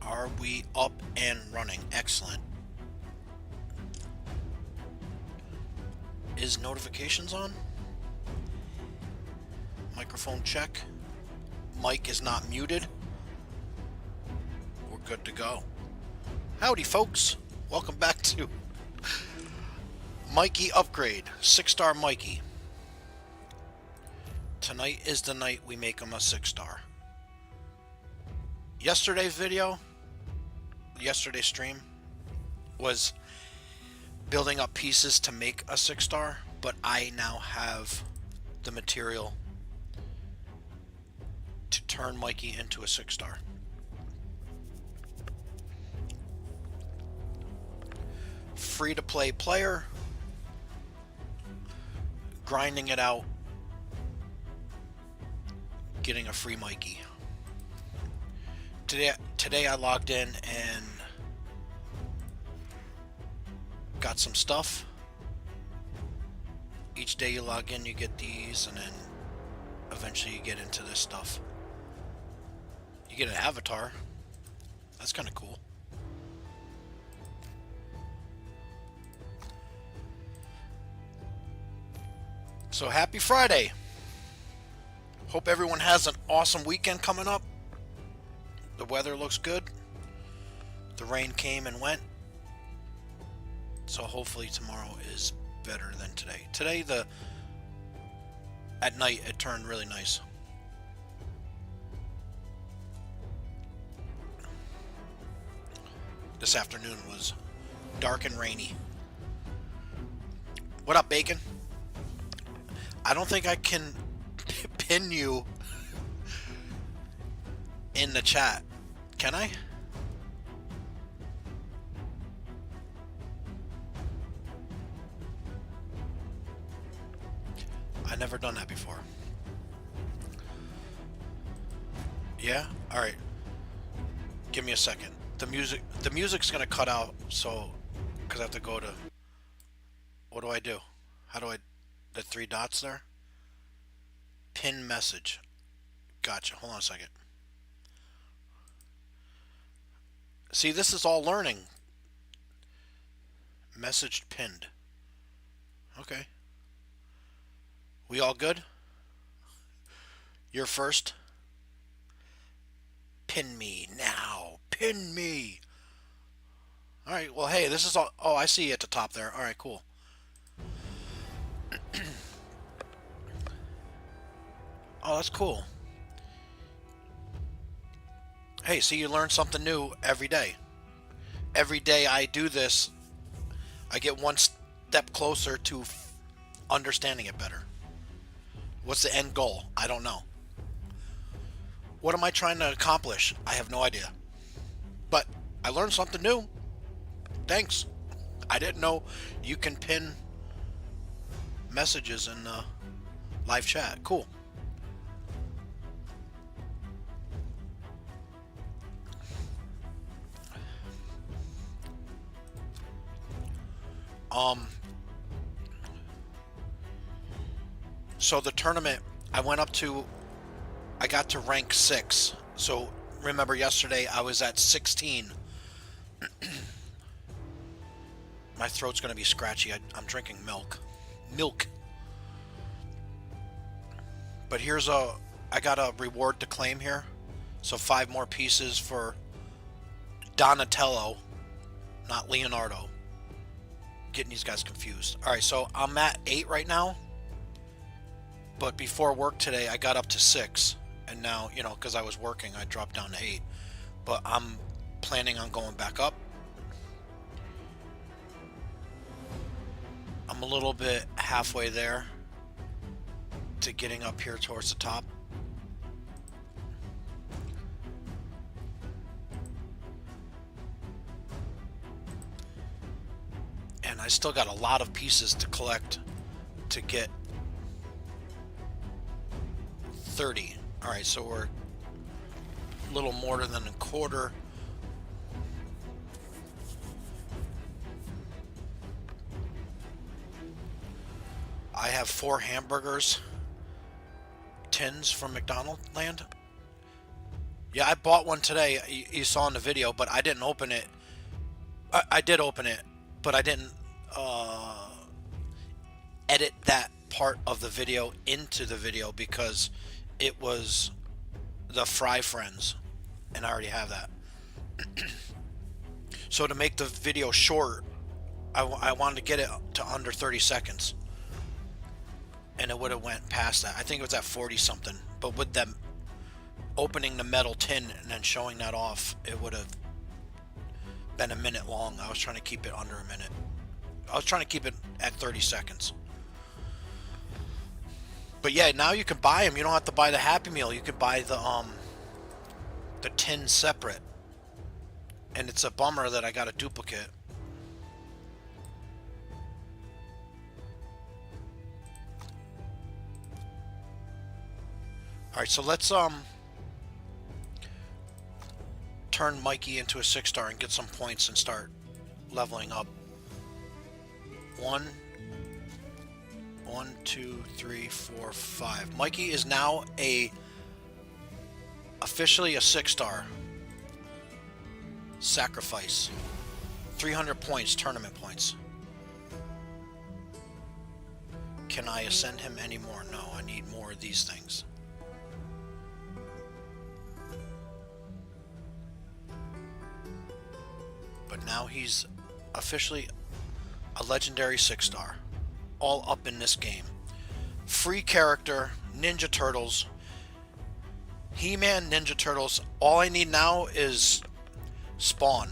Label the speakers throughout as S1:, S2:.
S1: Are we up and running? Excellent. Is notifications on? Microphone check. Mic is not muted. We're good to go. Howdy, folks. Welcome back to Mikey Upgrade. 6-star Mikey. Tonight is the night we make him a 6-star. Yesterday's stream was building up pieces to make a 6-star, but I now have the material to turn Mikey into a 6-star. Free to play player, grinding it out, getting a free Mikey. Today I logged in and got some stuff. Each day you log in, you get these, and then eventually you get into this stuff. You get an avatar. That's kind of cool. So happy Friday. Hope everyone has an awesome weekend coming up. The weather looks good. The rain came and went. So hopefully tomorrow is better than today. Today, at night, it turned really nice. This afternoon was dark and rainy. What up, Bacon? I don't think I can pin you in the chat. Can I? I've never done that before. Yeah? Alright. Give me a second. The music's gonna cut out, so because I have to go to, what do I do? How do I, the 3 dots there? Pin message. Gotcha. Hold on a second. See, this is all learning. Message pinned. Okay. We all good? You're first. Pin me now. Pin me. Alright, well, hey, this is all. Oh, I see you at the top there. Alright, cool. Oh, that's cool. Hey, see, you learn something new every day. Every day I do this, I get one step closer to understanding it better. What's the end goal? I don't know. What am I trying to accomplish? I have no idea. But I learned something new. Thanks. I didn't know you can pin messages in live chat. Cool. So the tournament, I got to rank 6. So remember yesterday I was at 16. My throat's going to be scratchy. I'm drinking milk. But I got a reward to claim here. So 5 more pieces for Donatello, not Leonardo. Getting these guys confused. Alright, so I'm at 8 right now. But before work today, I got up to 6. And now, because I was working, I dropped down to 8. But I'm planning on going back up. I'm a little bit halfway there to getting up here towards the top. And I still got a lot of pieces to collect to get 30. Alright, so we're a little more than a quarter. I have 4 hamburgers tins from McDonald's land. Yeah, I bought one today. You saw in the video, but I didn't open it. I did open it, but I didn't uh, edit that part of the video into the video because it was the Fry Friends, and I already have that. So to make the video short, I wanted to get it to under 30 seconds, and it would have went past that. I think it was at 40 something, but with them opening the metal tin and then showing that off, it would have been a minute long. I was trying to keep it under a minute. I was trying to keep it at 30 seconds. But yeah, now you can buy them. You don't have to buy the Happy Meal. You can buy the tin separate. And it's a bummer that I got a duplicate. Alright, so let's turn Mikey into a 6-star and get some points and start leveling up. 1, 2, 3, 4, 5. Mikey is now officially a 6-star. Sacrifice. 300 points, tournament points. Can I ascend him anymore? No, I need more of these things. But now he's officially a legendary 6-star. All up in this game. Free character, Ninja Turtles, He-Man, Ninja Turtles. All I need now is Spawn.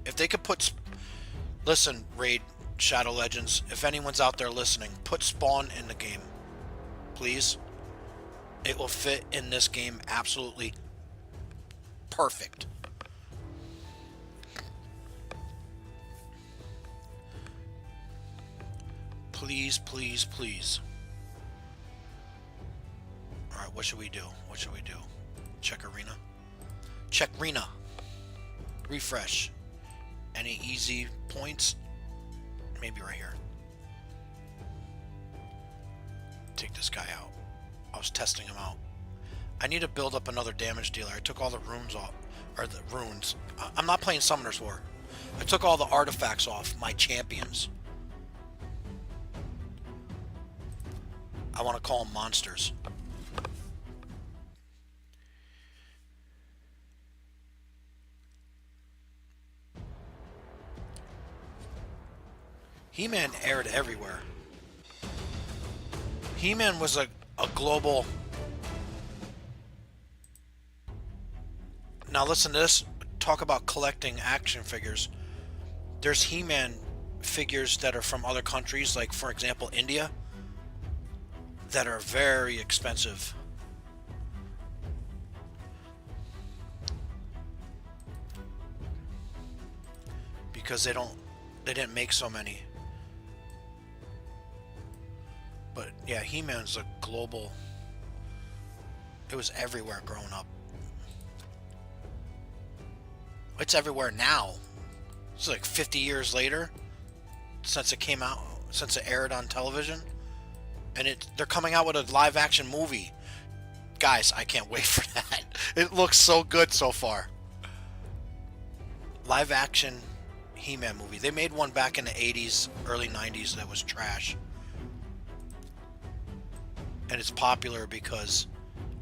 S1: If they could put... Listen, Raid Shadow Legends, if anyone's out there listening, put Spawn in the game. Please. It will fit in this game absolutely perfect. Please, please, please. Alright, what should we do? What should we do? Check arena. Check arena. Refresh. Any easy points? Maybe right here. Take this guy out. I was testing him out. I need to build up another damage dealer. I took all the runes off. Or the runes. I'm not playing Summoner's War. I took all the artifacts off my champions. I want to call them monsters. He-Man aired everywhere. He-Man was a global... Now listen to this. Talk about collecting action figures. There's He-Man figures that are from other countries, like for example India, that are very expensive. Because they didn't make so many. But yeah, He-Man's a global... It was everywhere growing up. It's everywhere now. It's like 50 years later since it came out, since it aired on television. And they're coming out with a live action movie. Guys, I can't wait for that. It looks so good so far. Live action He-Man movie. They made one back in the 80s, early 90s that was trash. And it's popular because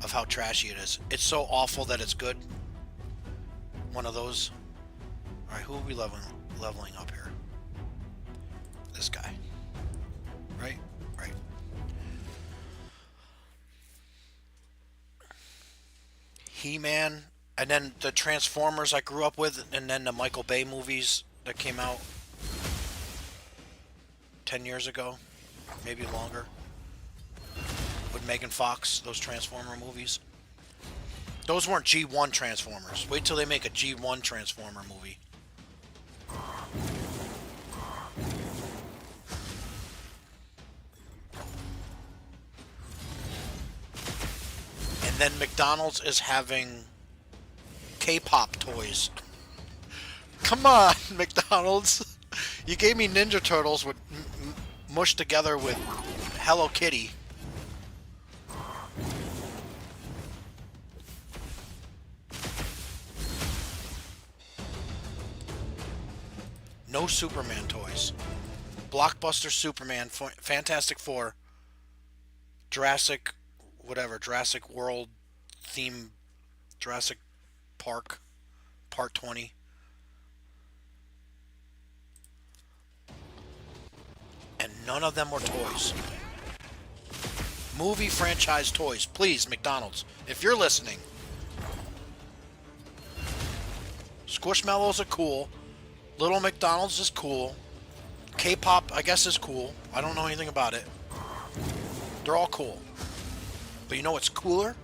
S1: of how trashy it is. It's so awful that it's good. One of those. Alright, who are we leveling up here? This guy. Right? Right. He-Man, and then the Transformers I grew up with, and then the Michael Bay movies that came out 10 years ago, maybe longer, with Megan Fox, those Transformer movies. Those weren't G1 Transformers. Wait till they make a G1 Transformer movie. And then McDonald's is having K-pop toys. Come on, McDonald's. You gave me Ninja Turtles with mushed together with Hello Kitty. No Superman toys. Blockbuster Superman, Fantastic Four, Jurassic, whatever, Jurassic World theme, Jurassic Park, Part 20. And none of them were toys. Movie franchise toys. Please, McDonald's, if you're listening. Squishmallows are cool. Little McDonald's is cool. K-pop, I guess, is cool. I don't know anything about it. They're all cool. But you know what's cooler?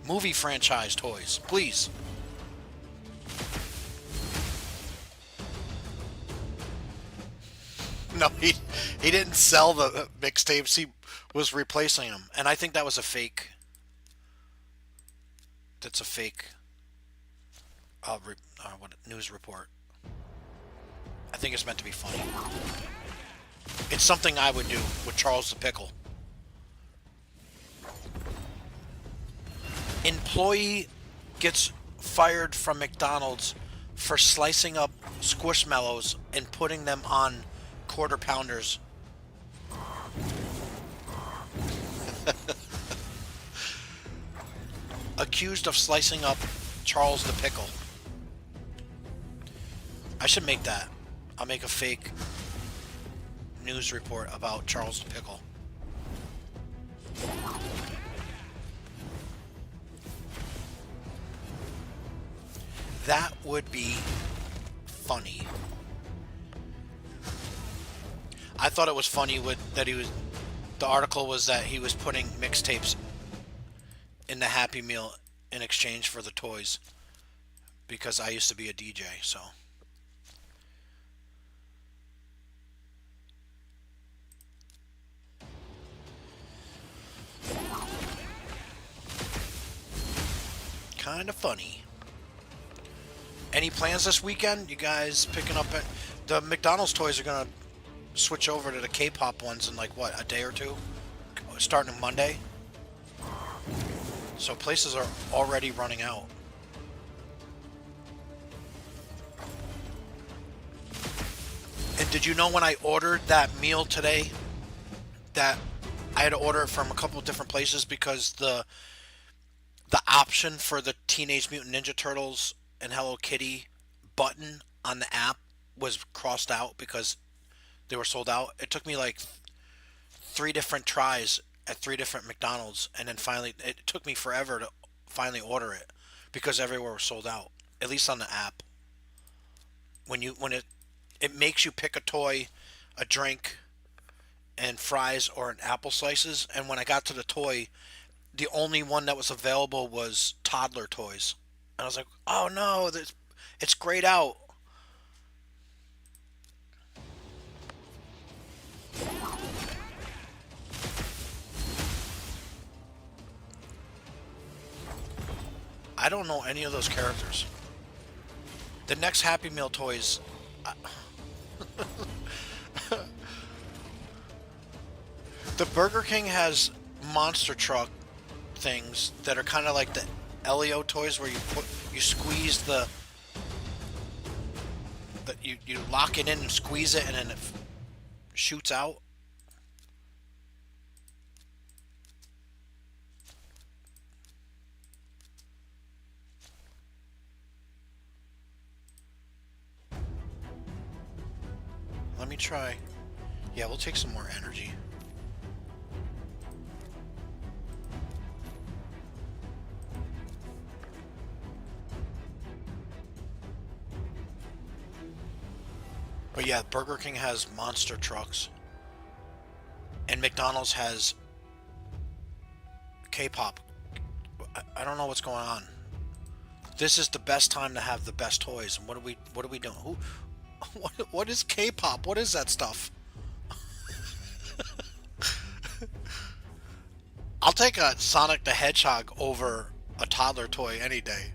S1: Movie franchise toys. Please. No, he didn't sell the mixtapes. He was replacing them. And I think that was a fake. That's a fake what news report. I think it's meant to be funny. It's something I would do with Charles the Pickle. Employee gets fired from McDonald's for slicing up Squishmallows and putting them on quarter pounders. Accused of slicing up Charles the Pickle. I should make that. I'll make a fake news report about Charles the Pickle. That would be funny. I thought it was funny that he was. The article was that he was putting mixtapes in the Happy Meal in exchange for the toys, because I used to be a DJ, so. Kind of funny. Any plans this weekend? You guys picking up the McDonald's toys are gonna switch over to the K-pop ones in like what, a day or two? Starting Monday. So places are already running out. And did you know when I ordered that meal today that I had to order it from a couple of different places because the option for the Teenage Mutant Ninja Turtles and Hello Kitty button on the app was crossed out because they were sold out. It took me like 3 different tries at 3 different McDonald's, and then finally it took me forever to finally order it because everywhere was sold out. At least on the app. When it makes you pick a toy, a drink, and fries or an apple slices, and when I got to the toy, the only one that was available was toddler toys. And I was like, oh no, it's grayed out. I don't know any of those characters. The next Happy Meal toys... The Burger King has monster truck things that are kind of like the Elio toys where you squeeze you lock it in and squeeze it and then it shoots out. Let me try. Yeah, we'll take some more energy. But yeah, Burger King has monster trucks. And McDonald's has K-pop. I don't know what's going on. This is the best time to have the best toys. And what are we doing? What is K-pop? What is that stuff? I'll take a Sonic the Hedgehog over a toddler toy any day.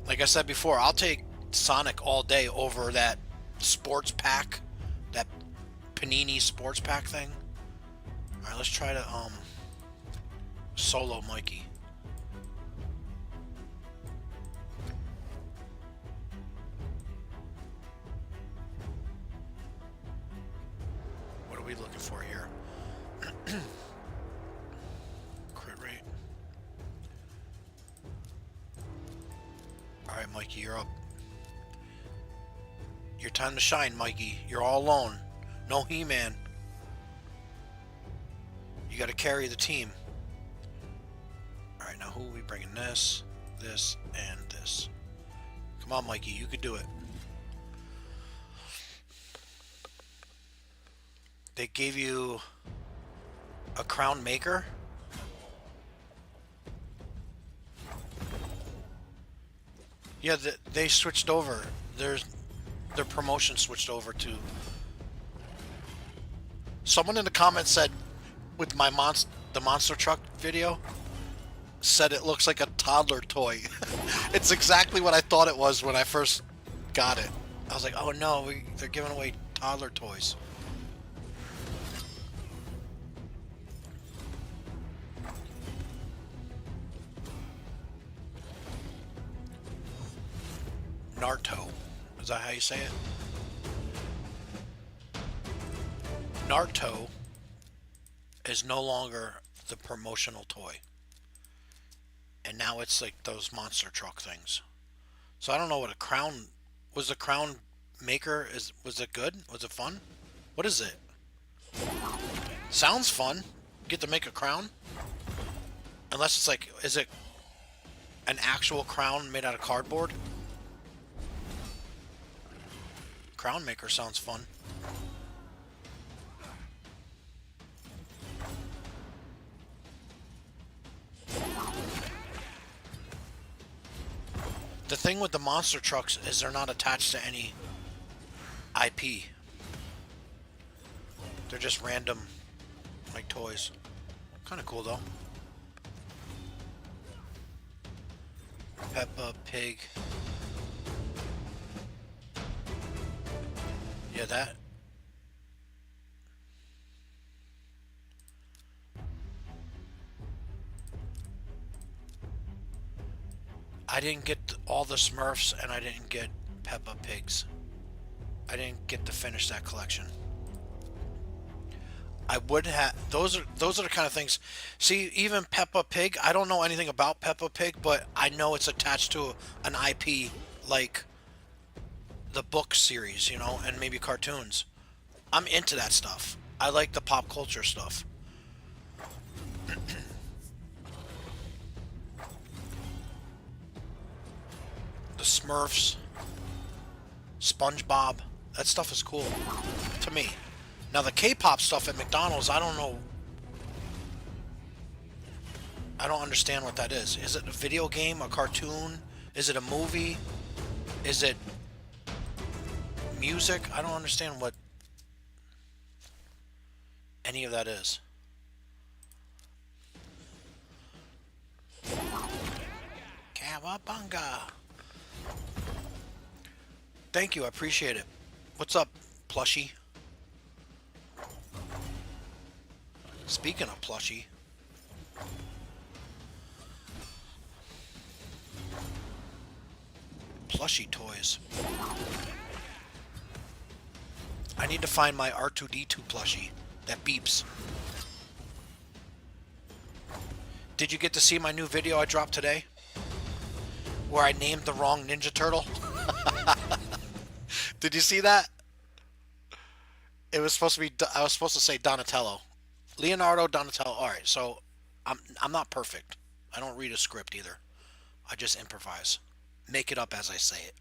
S1: Like I said before, I'll take Sonic all day over that sports pack, that Panini sports pack thing. All right, let's try to solo Mikey. we looking for here? Crit rate. Alright, Mikey, you're up. Your time to shine, Mikey. You're all alone. No He-Man. You gotta carry the team. Alright, now who are we bringing? This, and this. Come on, Mikey, you could do it. They gave you a crown maker? Yeah, they switched over. Their promotion switched over to... Someone in the comments said, with my the monster truck video, said it looks like a toddler toy. It's exactly what I thought it was when I first got it. I was like, oh no, they're giving away toddler toys. Naruto. Is that how you say it? Naruto is no longer the promotional toy. And now it's like those monster truck things. So I don't know what a crown... Was the crown maker... Was it good? Was it fun? What is it? Sounds fun. Get to make a crown? Unless it's like... Is it an actual crown made out of cardboard? Crown maker sounds fun. The thing with the monster trucks is they're not attached to any IP. They're just random, like toys. Kind of cool though. Peppa Pig. Yeah, that. I didn't get all the Smurfs, and I didn't get Peppa Pigs. I didn't get to finish that collection. I would have. Those are the kind of things. See, even Peppa Pig. I don't know anything about Peppa Pig, but I know it's attached to an IP like the book series, you know, and maybe cartoons. I'm into that stuff. I like the pop culture stuff. The Smurfs, SpongeBob, that stuff is cool to me. Now the K-pop stuff at McDonald's, I don't know. I don't understand what that is. Is it a video game, a cartoon? Is it a movie? Is it music? I don't understand what any of that is. Cowabunga! Thank you, I appreciate it. What's up, plushie? Speaking of plushie, plushie toys. I need to find my R2-D2 plushie that beeps. Did you get to see my new video I dropped today? Where I named the wrong Ninja Turtle? Did you see that? It was supposed to be... I was supposed to say Donatello. Leonardo, Donatello. Alright, so... I'm not perfect. I don't read a script either. I just improvise. Make it up as I say it.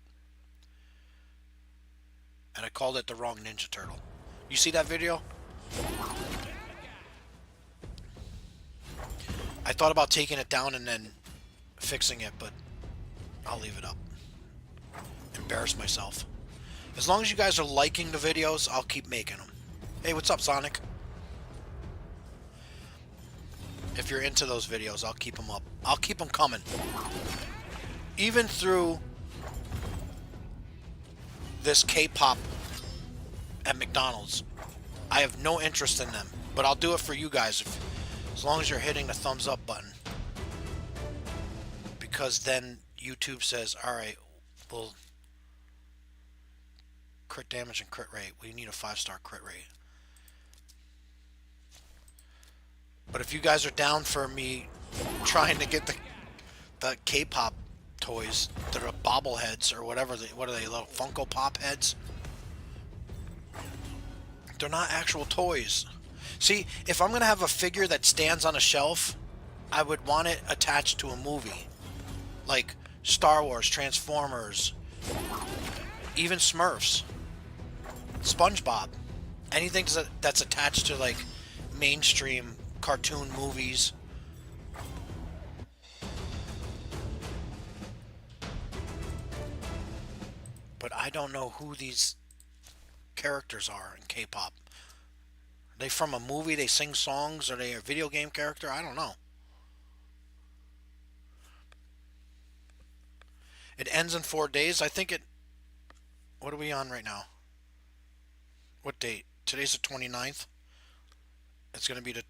S1: And I called it the wrong Ninja Turtle. You see that video? I thought about taking it down and then fixing it, but I'll leave it up. Embarrass myself. As long as you guys are liking the videos, I'll keep making them. Hey, what's up, Sonic? If you're into those videos, I'll keep them up. I'll keep them coming. Even through this K-pop at McDonald's. I have no interest in them, but I'll do it for you guys as long as you're hitting the thumbs up button. Because then YouTube says, alright, well, crit damage and crit rate. We need a 5-star crit rate. But if you guys are down for me trying to get the K-pop toys that are bobbleheads or whatever, what are they, little Funko Pop heads? They're not actual toys. See, if I'm going to have a figure that stands on a shelf, I would want it attached to a movie. Like Star Wars, Transformers, even Smurfs, SpongeBob. Anything that's attached to like mainstream cartoon movies. But I don't know who these characters are in K-pop. Are they from a movie? They sing songs? Are they a video game character? I don't know. It ends in 4 days. I think it. What are we on right now? What date? Today's the 29th. It's going to be the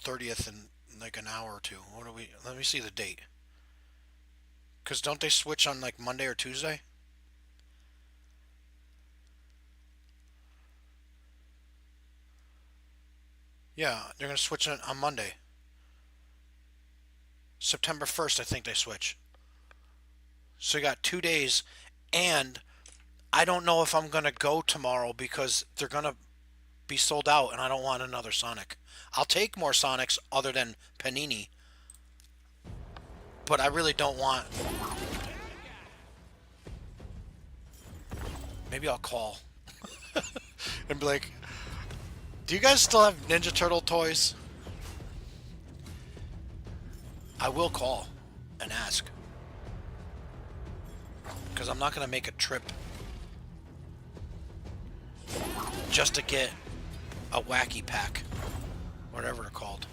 S1: 30th in like an hour or two. What are we? Let me see the date. Because don't they switch on like Monday or Tuesday? Yeah, they're going to switch it on Monday. September 1st, I think they switch. So you got 2 days, and I don't know if I'm going to go tomorrow because they're going to be sold out, and I don't want another Sonic. I'll take more Sonics other than Panini, but I really don't want. Maybe I'll call and be like, do you guys still have Ninja Turtle toys? I will call and ask. Because I'm not going to make a trip just to get a wacky pack. Whatever they're called.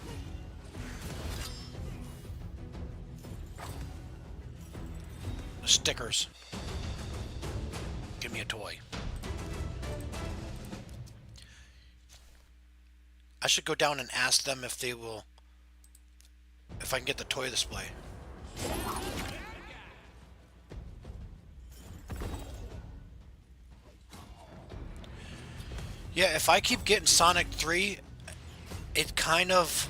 S1: Stickers. Give me a toy. I should go down and ask them if they will, if I can get the toy display. Yeah, if I keep getting Sonic 3, it kind of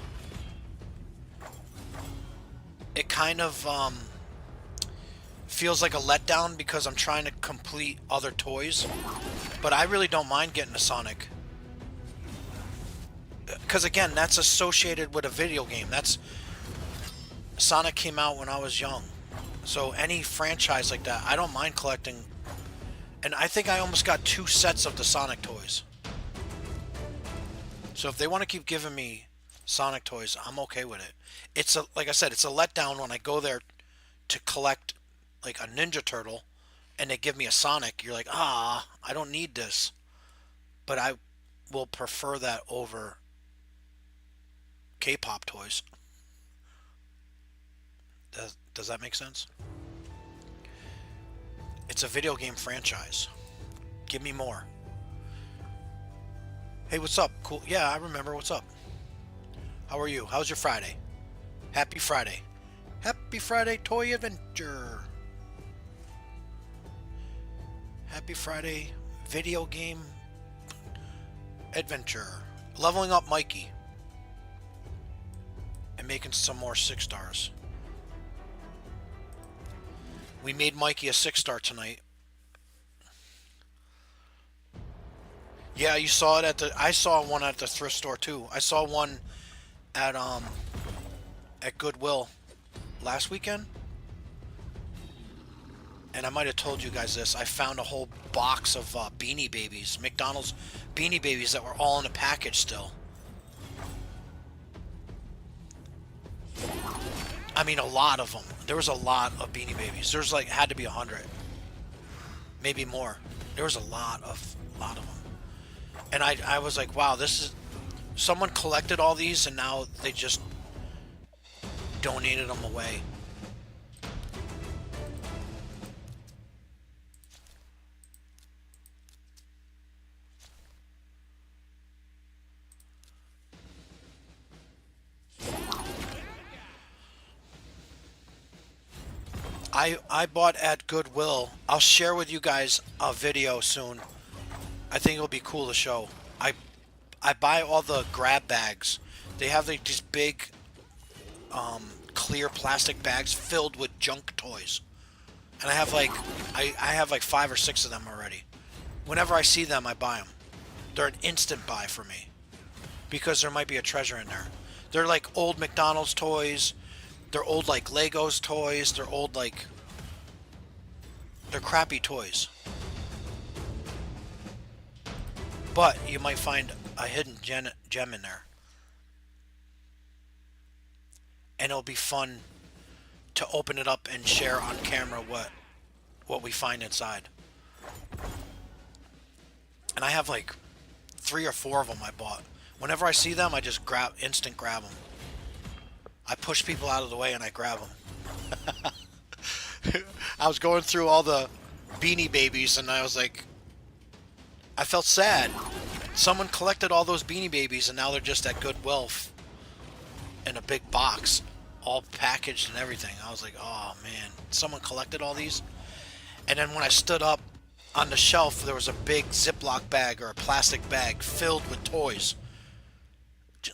S1: feels like a letdown because I'm trying to complete other toys. But I really don't mind getting a Sonic. Because again, that's associated with a video game. That's Sonic came out when I was young. So any franchise like that, I don't mind collecting. And I think I almost got 2 sets of the Sonic toys. So if they want to keep giving me Sonic toys, I'm okay with it. It's a, like I said, it's a letdown when I go there to collect like a Ninja Turtle and they give me a Sonic. You're like, I don't need this. But I will prefer that over K-pop toys. Does that make sense? It's a video game franchise. Give me more. Hey, what's up? Cool. Yeah, I remember. What's up? How are you? How's your Friday? Happy Friday. Happy Friday Toy Adventure. Happy Friday Video Game Adventure. Leveling up Mikey. And making some more 6-stars. We made Mikey a 6-star tonight. Yeah, you saw it at the. I saw one at the thrift store too. I saw one at Goodwill last weekend, and I might have told you guys this. I found a whole box of Beanie Babies, McDonald's Beanie Babies that were all in a package still. I mean, a lot of them. There was a lot of Beanie Babies. There's like had to be 100, maybe more. There was a lot of them. And I was like, wow, this is... Someone collected all these and now they just donated them away. I bought at Goodwill. I'll share with you guys a video soon. I think it'll be cool to show. I buy all the grab bags They have like these big clear plastic bags filled with junk toys. And I have like I have like 5 or 6 of them already. Whenever I see them, I buy them. They're an instant buy for me because there might be a treasure in there. They're like old McDonald's toys. They're old like Legos toys. They're old like they're crappy toys. But you might find a hidden gem in there. And it'll be fun to open it up and share on camera what we find inside. And I have like 3 or 4 of them I bought. Whenever I see them, I just instant grab them. I push people out of the way and I grab them. I was going through all the Beanie Babies and I was like, I felt sad. Someone collected all those Beanie Babies and now they're just at Goodwill in a big box, all packaged and everything. I was like, oh man, someone collected all these. And then when I stood up on the shelf, there was a big Ziploc bag or a plastic bag filled with toys,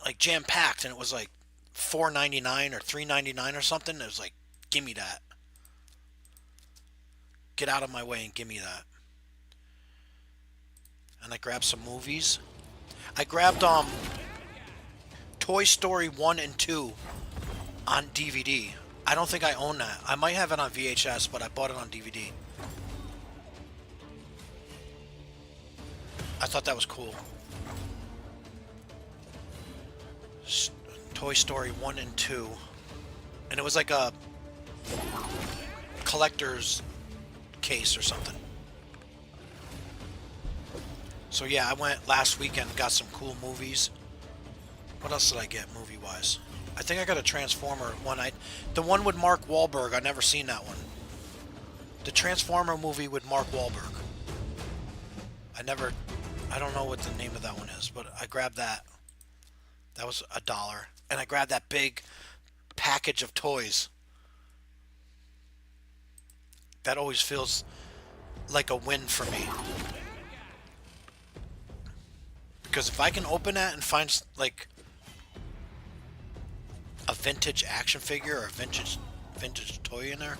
S1: like jam-packed, and it was like $4.99 or $3.99 or something. It was like, give me that. Get out of my way and give me that. And I grabbed some movies. I grabbed Toy Story 1 and 2 on DVD. I don't think I own that. I might have it on VHS, but I bought it on DVD. I thought that was cool. Toy Story 1 and 2. And it was like a collector's case or something. So yeah, I went last weekend and got some cool movies. What else did I get movie-wise? I think I got a Transformer one. The one with Mark Wahlberg, I've never seen that one. The Transformer movie with Mark Wahlberg. I don't know what the name of that one is, but I grabbed that. That was $1. And I grabbed that big package of toys. That always feels like a win for me. Because if I can open that and find like a vintage action figure or a vintage toy in there,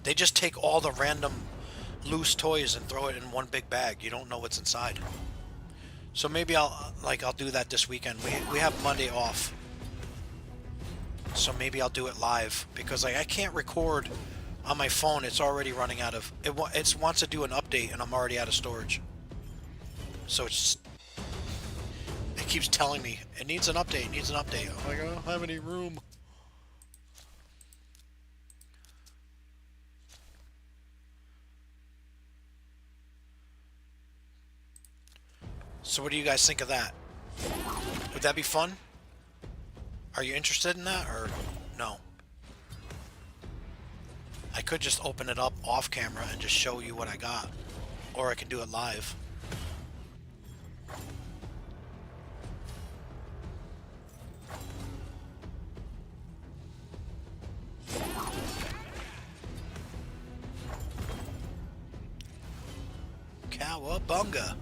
S1: they just take all the random loose toys and throw it in one big bag. You don't know what's inside. So maybe I'll do that this weekend. We have Monday off, so maybe I'll do it live because like I can't record on my phone. It's already running out of it. It wants to do an update and I'm already out of storage. So it keeps telling me it needs an update. It needs an update. I'm like, I don't have any room. So what do you guys think of that? Would that be fun? Are you interested in that or no? I could just open it up off camera and just show you what I got. Or I can do it live. Cowabunga.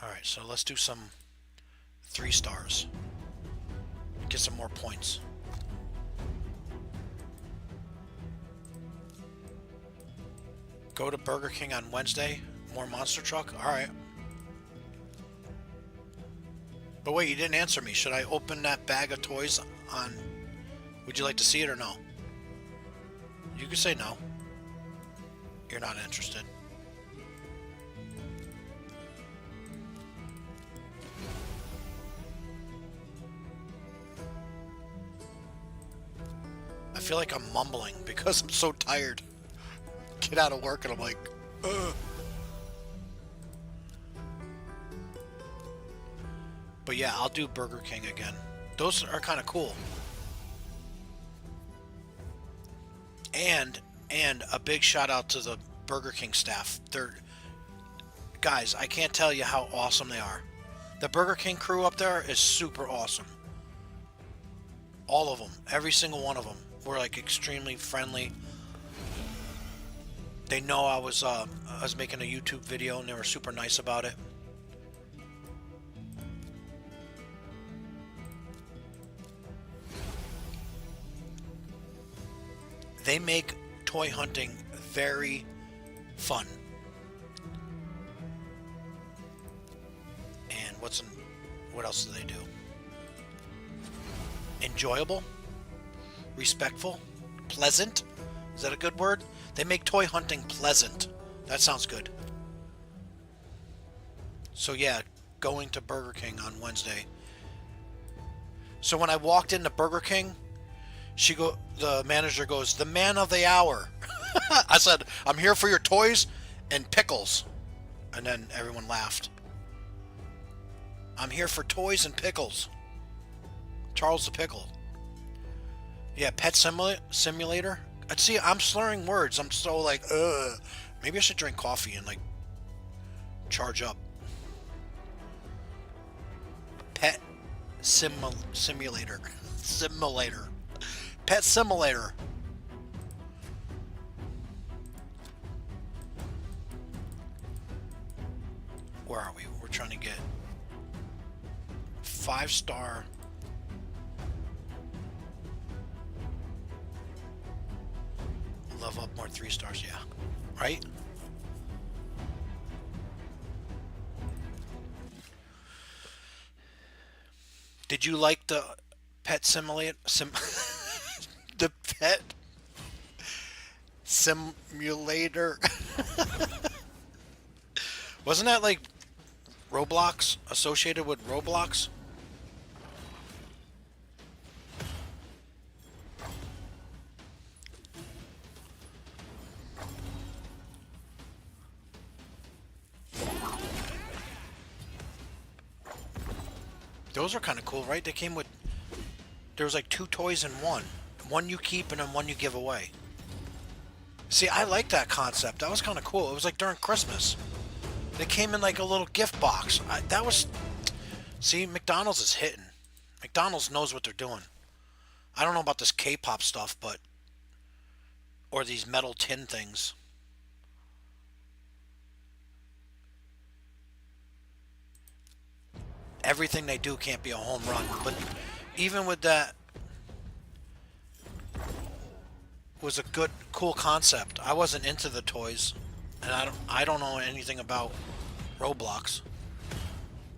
S1: Alright, so let's do some 3 stars. Get some more points. Go to Burger King on Wednesday. More Monster Truck? Alright. But wait, you didn't answer me. Should I open that bag of toys on... Would you like to see it or no? You could say no. You're not interested. I feel like I'm mumbling because I'm so tired. Get out of work and I'm like, ugh. But yeah, I'll do Burger King again. Those are kind of cool. And a big shout out to the Burger King staff. Guys, I can't tell you how awesome they are. The Burger King crew up there is super awesome. All of them. Every single one of them were like extremely friendly. They know I was making a YouTube video, and they were super nice about it. They make toy hunting very fun. And what else do they do? Enjoyable, respectful, pleasant. Is that a good word? They make toy hunting pleasant. That sounds good. So yeah, going to Burger King on Wednesday. So when I walked into Burger King, the manager goes, "The man of the hour." I said, "I'm here for your toys and pickles." And then everyone laughed. I'm here for toys and pickles. Charles the Pickle. Yeah, Pet Simulator. See, I'm slurring words. I'm so like, ugh. Maybe I should drink coffee and like charge up. Pet Simulator. Simulator. Pet Simulator. Where are we? We're trying to get 5-star. Love up more 3 stars, yeah. Right? Did you like the Pet Simulator? The Pet Simulator? Wasn't that like Roblox? Associated with Roblox? Those are kind of cool, right? They came with... There was like 2 toys in one. One you keep and then one you give away. See, I like that concept. That was kind of cool. It was like during Christmas. They came in like a little gift box. That was... See, McDonald's is hitting. McDonald's knows what they're doing. I don't know about this K-pop stuff, but... Or these metal tin things. Everything they do can't be a home run, but even with that, was a good, cool concept. I wasn't into the toys, and I don't know anything about Roblox.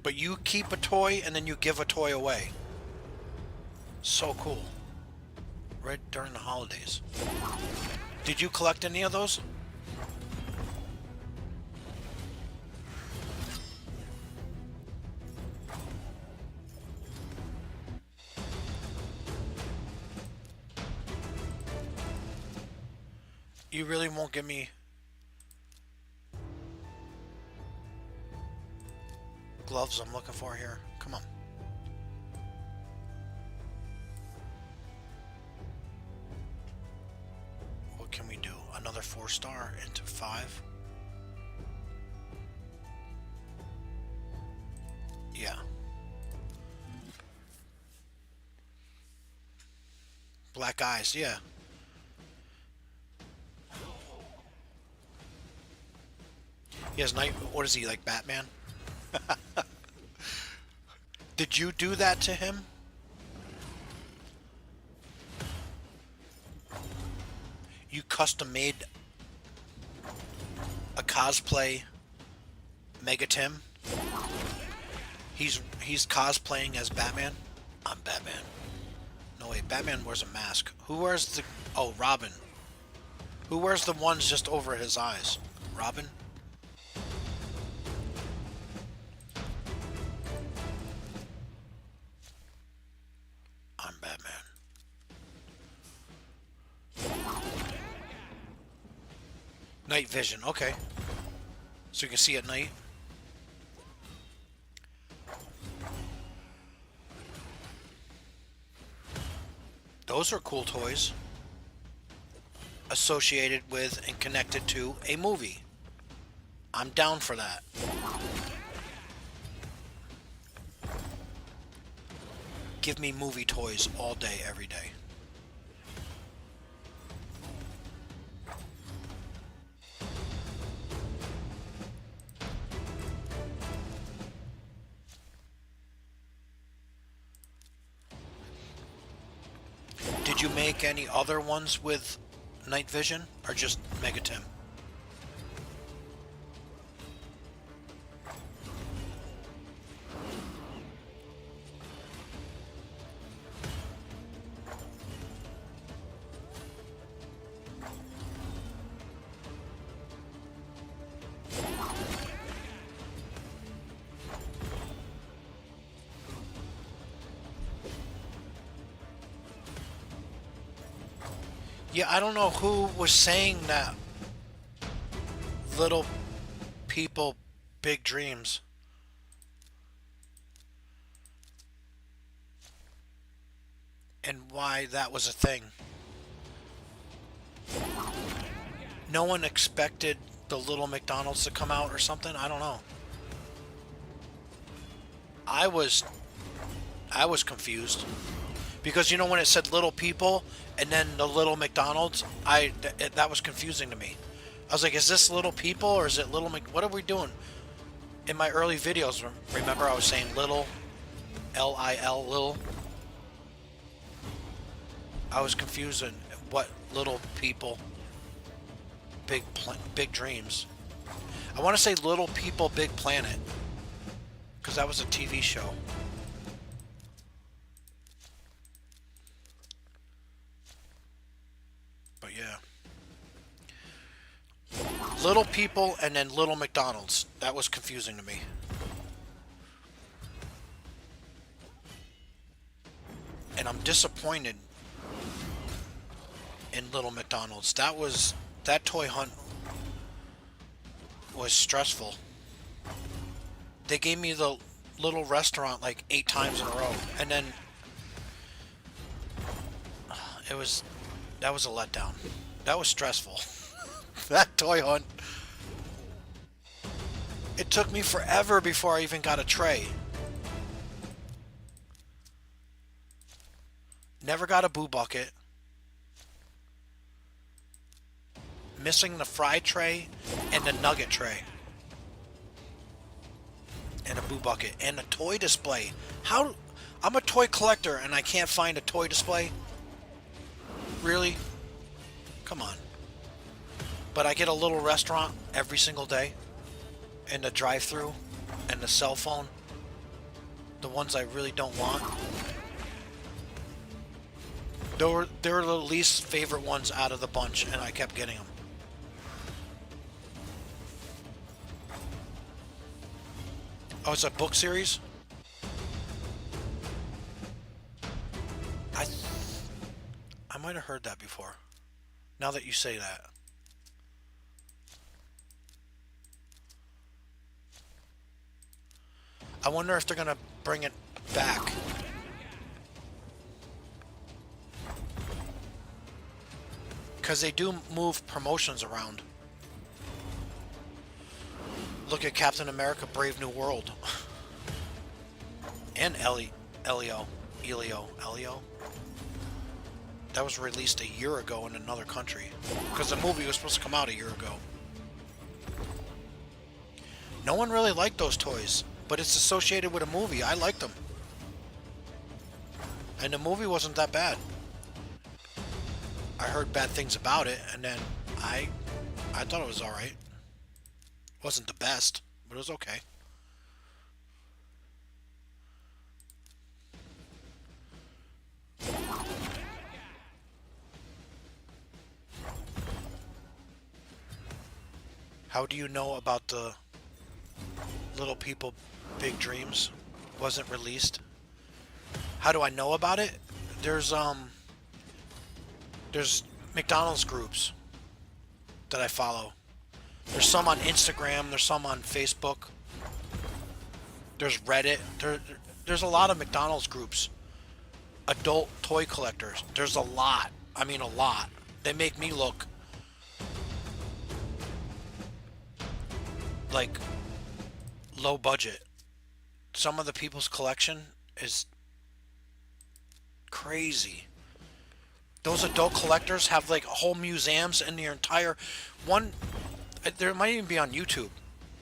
S1: But you keep a toy and then you give a toy away. So cool. Right during the holidays. Did you collect any of those? You really won't give me gloves I'm looking for here. Come on. What can we do? Another 4-star into 5? Yeah. Black eyes, yeah. He has night. What is he, like Batman? Did you do that to him? You custom made a cosplay Mega Tim? He's cosplaying as Batman? I'm Batman. No wait, Batman wears a mask. Who wears the... Oh, Robin. Who wears the ones just over his eyes? Robin? I'm Batman. Night vision, okay. So you can see at night. Those are cool toys. Associated with and connected to a movie. I'm down for that. Give me movie toys all day, every day. Did you make any other ones with night vision or just Megatim? Yeah, I don't know who was saying that little people, big dreams. And why that was a thing. No one expected the little McDonald's to come out or something. I don't know. I was I was confused because you know when it said little people and then the little McDonald's, that was confusing to me. I was like, is this little people or is it little What are we doing? In my early videos, remember I was saying little, L-I-L, little. I was confused in what little people, big dreams. I want to say Little People, Big Planet, because that was a TV show. But yeah. Little People and then Little McDonald's. That was confusing to me. And I'm disappointed in Little McDonald's. That toy hunt was stressful. They gave me the little restaurant like 8 times in a row, and then that was a letdown. That was stressful. That toy hunt. It took me forever before I even got a tray. Never got a boo bucket. Missing the fry tray and the nugget tray. And a boo bucket and a toy display. I'm a toy collector and I can't find a toy display? Really? Come on. But I get a little restaurant every single day. And the drive-thru and the cell phone. The ones I really don't want. They were the least favorite ones out of the bunch, and I kept getting them. Oh, it's a book series? I might have heard that before. Now that you say that. I wonder if they're going to bring it back. Because they do move promotions around. Look at Captain America Brave New World. And Elio. That was released a year ago in another country. Because the movie was supposed to come out a year ago. No one really liked those toys. But it's associated with a movie. I liked them. And the movie wasn't that bad. I heard bad things about it, and then I thought it was alright. Wasn't the best, but it was okay. How do you know about the Little People Big Dreams? Wasn't released. How do I know about it? There's McDonald's groups that I follow. There's some on Instagram, there's some on Facebook. There's Reddit. There's a lot of McDonald's groups. Adult toy collectors. There's a lot. I mean a lot. They make me look like low budget. Some of the people's collection is Crazy. Those adult collectors have like whole museums in their entire one. There might even be on YouTube.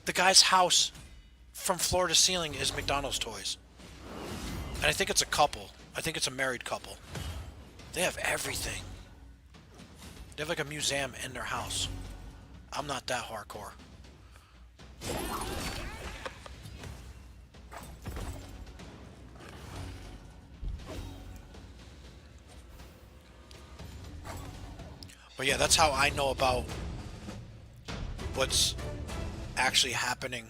S1: The guy's house from floor to ceiling is McDonald's toys. And I think it's a couple. I think it's a married couple. They have everything. They have like a museum in their house. I'm not that hardcore. But yeah, that's how I know about what's actually happening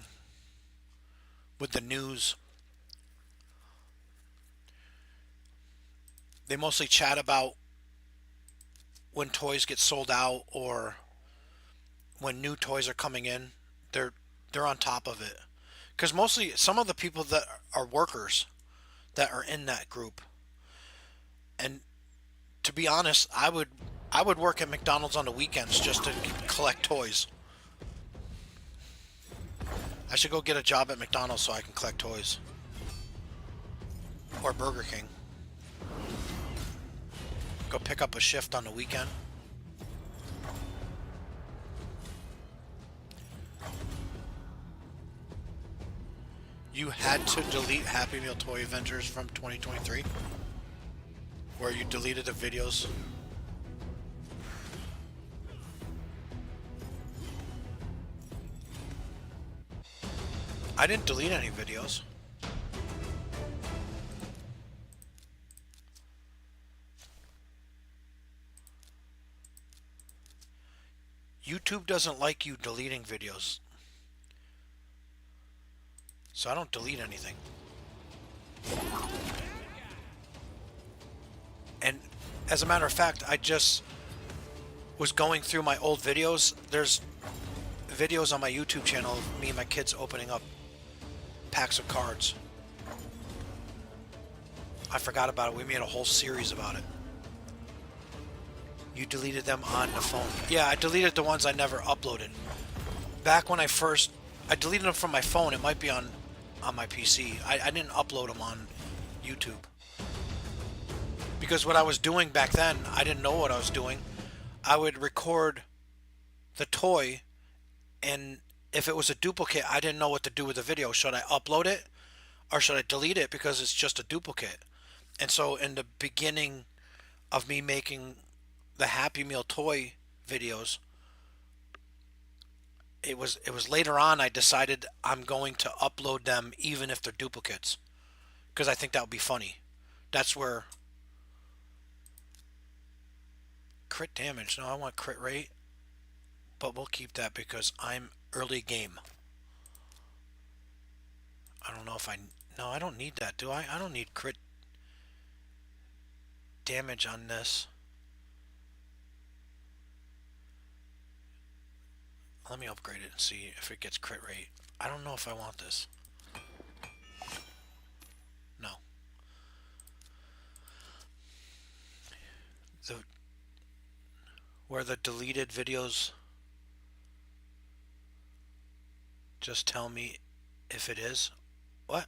S1: with the news. They mostly chat about when toys get sold out or when new toys are coming in. They're they're on top of it. Because mostly some of the people that are workers that are in that group, and to be honest, I would work at McDonald's on the weekends just to collect toys. I should go get a job at McDonald's so I can collect toys. Or Burger King. Go pick up a shift on the weekend. You had to delete Happy Meal Toy Adventures from 2023? Where you deleted the videos? I didn't delete any videos. YouTube doesn't like you deleting videos. So I don't delete anything. And as a matter of fact, I just was going through my old videos. There's videos on my YouTube channel of me and my kids opening up packs of cards. I forgot about it. We made a whole series about it. You deleted them on the phone. Yeah, I deleted the ones I never uploaded. Back when I deleted them from my phone. It might be on my PC. I didn't upload them on YouTube. Because what I was doing back then, I didn't know what I was doing. I would record the toy, and if it was a duplicate, I didn't know what to do with the video. Should I upload it or should I delete it because it's just a duplicate? And so in the beginning of me making the Happy Meal toy videos, it was later on I decided I'm going to upload them even if they're duplicates because I think that would be funny. That's where crit damage. No, I want crit rate, but we'll keep that because I'm early game. I don't know if no, I don't need that, do I? I don't need crit damage on this. Let me upgrade it and see if it gets crit rate. I don't know if I want this. No. The where the deleted videos just tell me if it is. What?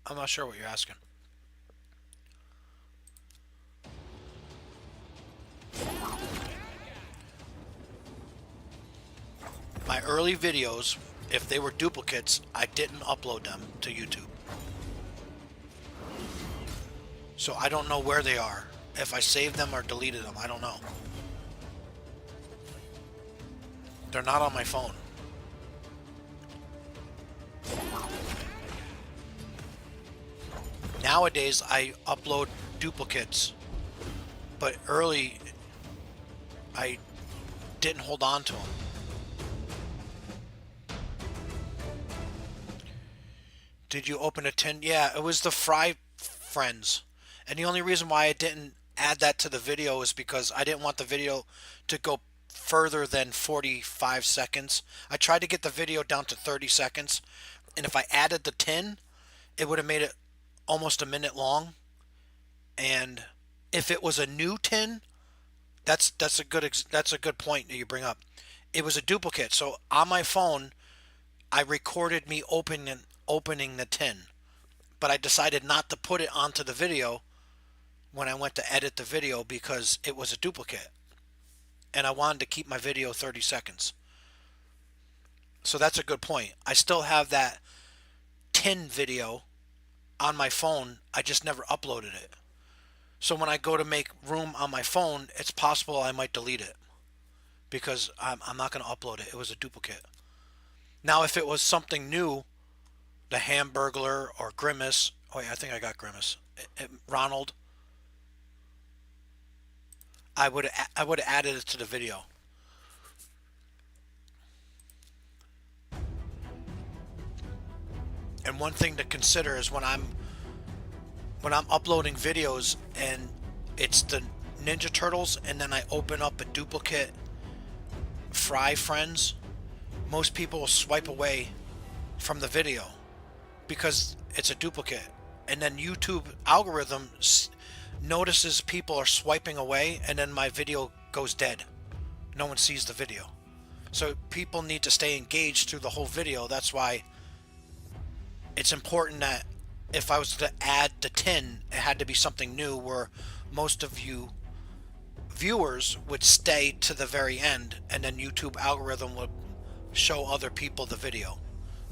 S1: I'm not sure what you're asking. My early videos, if they were duplicates, I didn't upload them to YouTube. So I don't know where they are. If I saved them or deleted them, I don't know. They're not on my phone. Nowadays, I upload duplicates, but early, I didn't hold on to them. Did you open a tin? Yeah, it was the Fry Friends. And the only reason why I didn't add that to the video is because I didn't want the video to go further than 45 seconds. I tried to get the video down to 30 seconds. And if I added the tin, it would have made it almost a minute long. And if it was a new tin, that's a good point that you bring up. It was a duplicate. So on my phone, I recorded me opening the tin, but I decided not to put it onto the video when I went to edit the video because it was a duplicate. And I wanted to keep my video 30 seconds. So that's a good point. I still have that tin video on my phone. I just never uploaded it. So when I go to make room on my phone, it's possible I might delete it because I'm not going to upload it. It was a duplicate. Now, if it was something new, the Hamburglar or Grimace. Oh, yeah, I think I got Grimace. Ronald. I would have added it to the video. And one thing to consider is when I'm uploading videos and it's the Ninja Turtles and then I open up a duplicate Fry Friends, most people will swipe away from the video because it's a duplicate. And then YouTube algorithm notices people are swiping away and then my video goes dead. No one sees the video. So people need to stay engaged through the whole video. That's why it's important that if I was to add the tin, it had to be something new where most of you viewers would stay to the very end and then YouTube algorithm would show other people the video.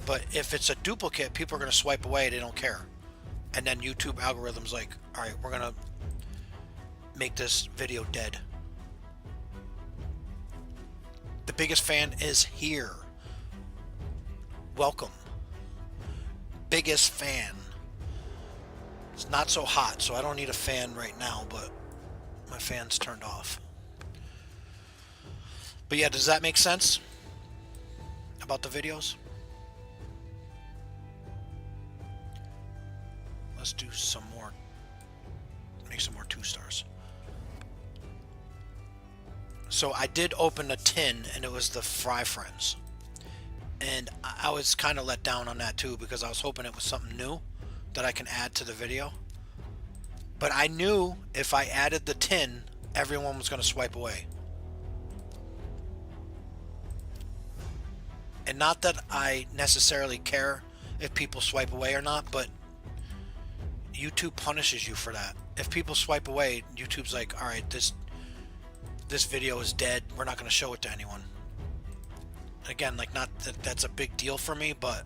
S1: But if it's a duplicate, people are going to swipe away. They don't care. And then YouTube algorithm's like, all right, we're going to make this video dead. The biggest fan is here. Welcome. Biggest fan. It's not so hot, so I don't need a fan right now, but my fan's turned off. But yeah, does that make sense about the videos? Let's do some more. Make some more 2 stars. So I did open a tin and it was the Fry Friends. And I was kind of let down on that too because I was hoping it was something new that I can add to the video. But I knew if I added the tin, everyone was going to swipe away. And not that I necessarily care if people swipe away or not, but YouTube punishes you for that. If people swipe away, YouTube's like, all right, this video is dead. We're not going to show it to anyone. Again, like, not that that's a big deal for me, but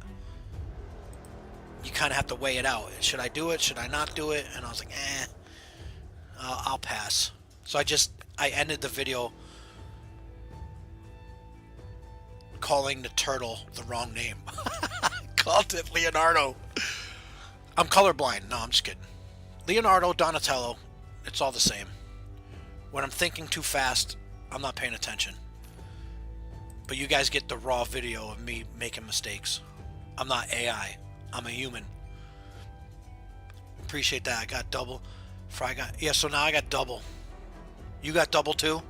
S1: you kind of have to weigh it out. Should I do it? Should I not do it? And I was like, I'll pass. So I ended the video calling the turtle the wrong name. Called it Leonardo. I'm colorblind. No, I'm just kidding. Leonardo, Donatello, it's all the same. When I'm thinking too fast, I'm not paying attention. But you guys get the raw video of me making mistakes. I'm not AI. I'm a human. Appreciate that. I got double. Fry got... Yeah, so now I got double. You got double too?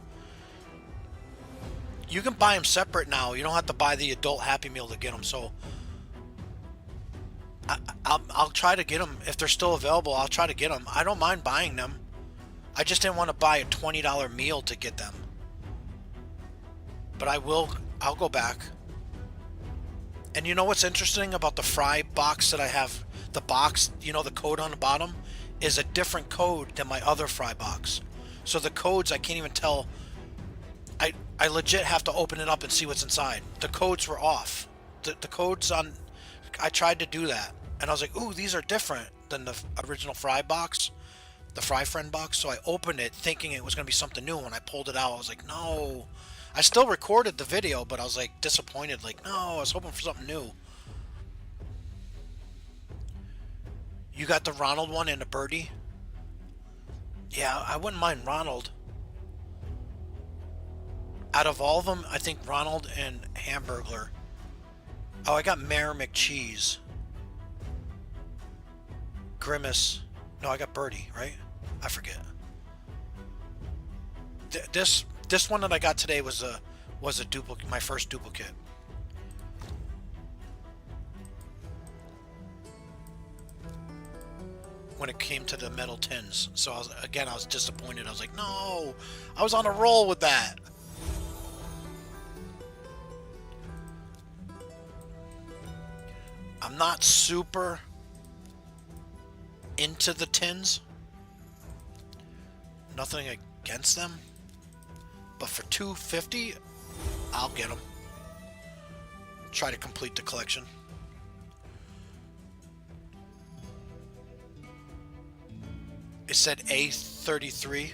S1: You can buy them separate now. You don't have to buy the adult Happy Meal to get them. So I'll try to get them. If they're still available, I'll try to get them. I don't mind buying them. I just didn't want to buy a $20 meal to get them. But I'll go back. And you know what's interesting about the Fry box that I have? The box, you know, the code on the bottom is a different code than my other Fry box. So the codes, I can't even tell. I legit have to open it up and see what's inside. The codes were off. The codes on... I tried to do that. And I was like, ooh, these are different than the original Fry box. The Fry Friend box. So I opened it thinking it was going to be something new. When I pulled it out, I was like, no. I still recorded the video, but I was like disappointed. Like, no, I was hoping for something new. You got the Ronald one and the Birdie? Yeah, I wouldn't mind Ronald. Out of all of them, I think Ronald and Hamburglar. Oh, I got Mayor McCheese. Grimace. No, I got Birdie, right? I forget. This one that I got today was a duplicate, my first duplicate. When it came to the metal tins. So I was disappointed. I was like, no, I was on a roll with that. I'm not super into the tins. Nothing against them. But for $250, I'll get them. Try to complete the collection. It said A33.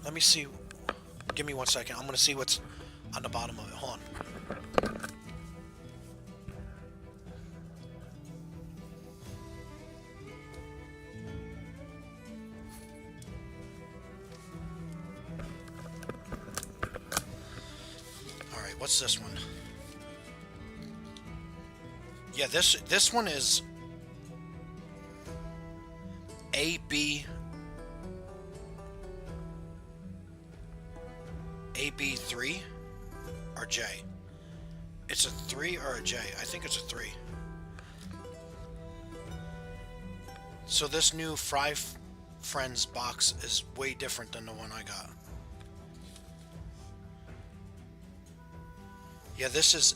S1: Let me see. Give me 1 second. I'm going to see what's on the bottom of it. Hold on. All right, what's this one? Yeah, this one is AB3 or J. It's a 3 or a J. I think it's a 3. So this new Fry Friends box is way different than the one I got. Yeah, this has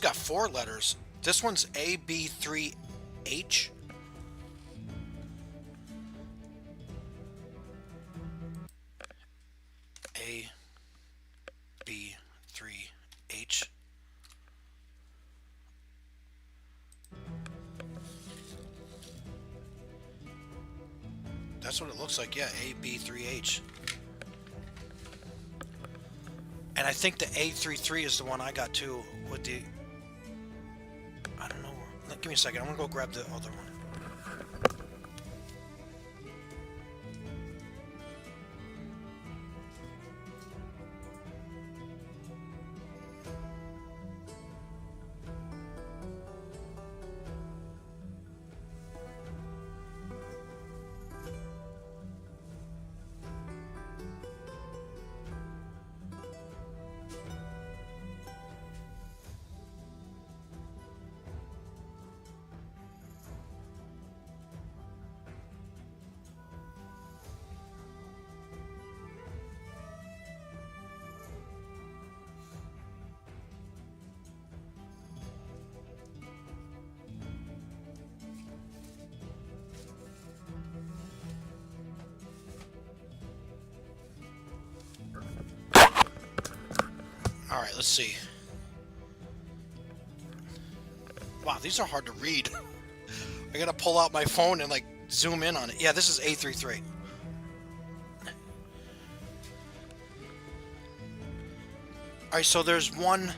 S1: got 4 letters. This one's AB3H. AB3H. That's what it looks like, yeah, AB3H. And I think the A33 is the one I got too, with the... I don't know. Give me a second. I'm going to go grab the other one. Alright, let's see. Wow, these are hard to read. I gotta pull out my phone and like zoom in on it. Yeah, this is A33. Alright, so there's one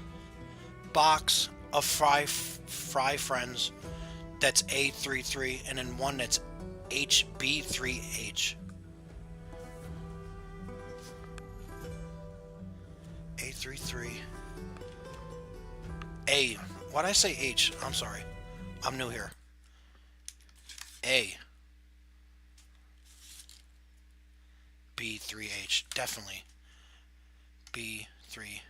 S1: box of Fry Friends that's A33 and then one that's HB3H. A33. A. Why'd I say H? I'm sorry. I'm new here. A. B3H. Definitely. B3H.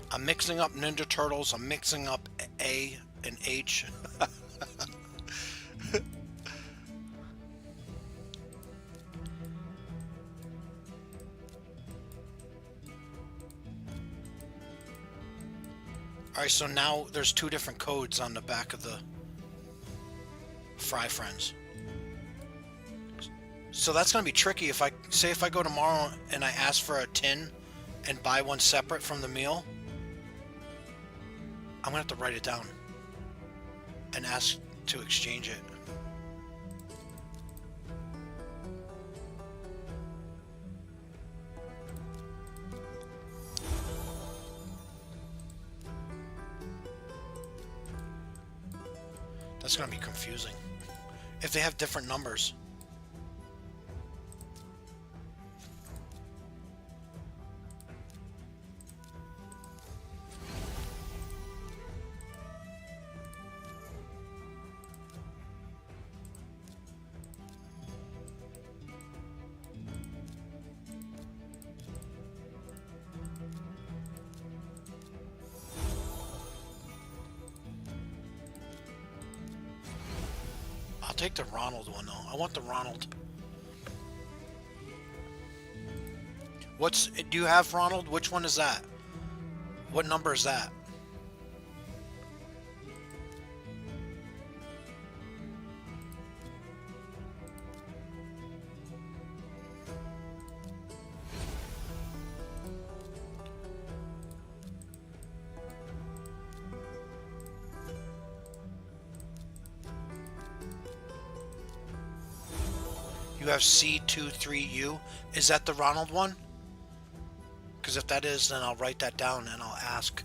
S1: I'm mixing up Ninja Turtles. I'm mixing up A and H. Alright, so now there's 2 different codes on the back of the Fry Friends. So that's going to be tricky. If I go tomorrow and I ask for a tin and buy one separate from the meal, I'm going to have to write it down and ask to exchange it. That's going to be confusing if they have different numbers. take the Ronald one though. I want the Ronald. Do you have Ronald? Which one is that? What number is that? You have C23U. Is that the Ronald one? Because if that is, then I'll write that down and I'll ask.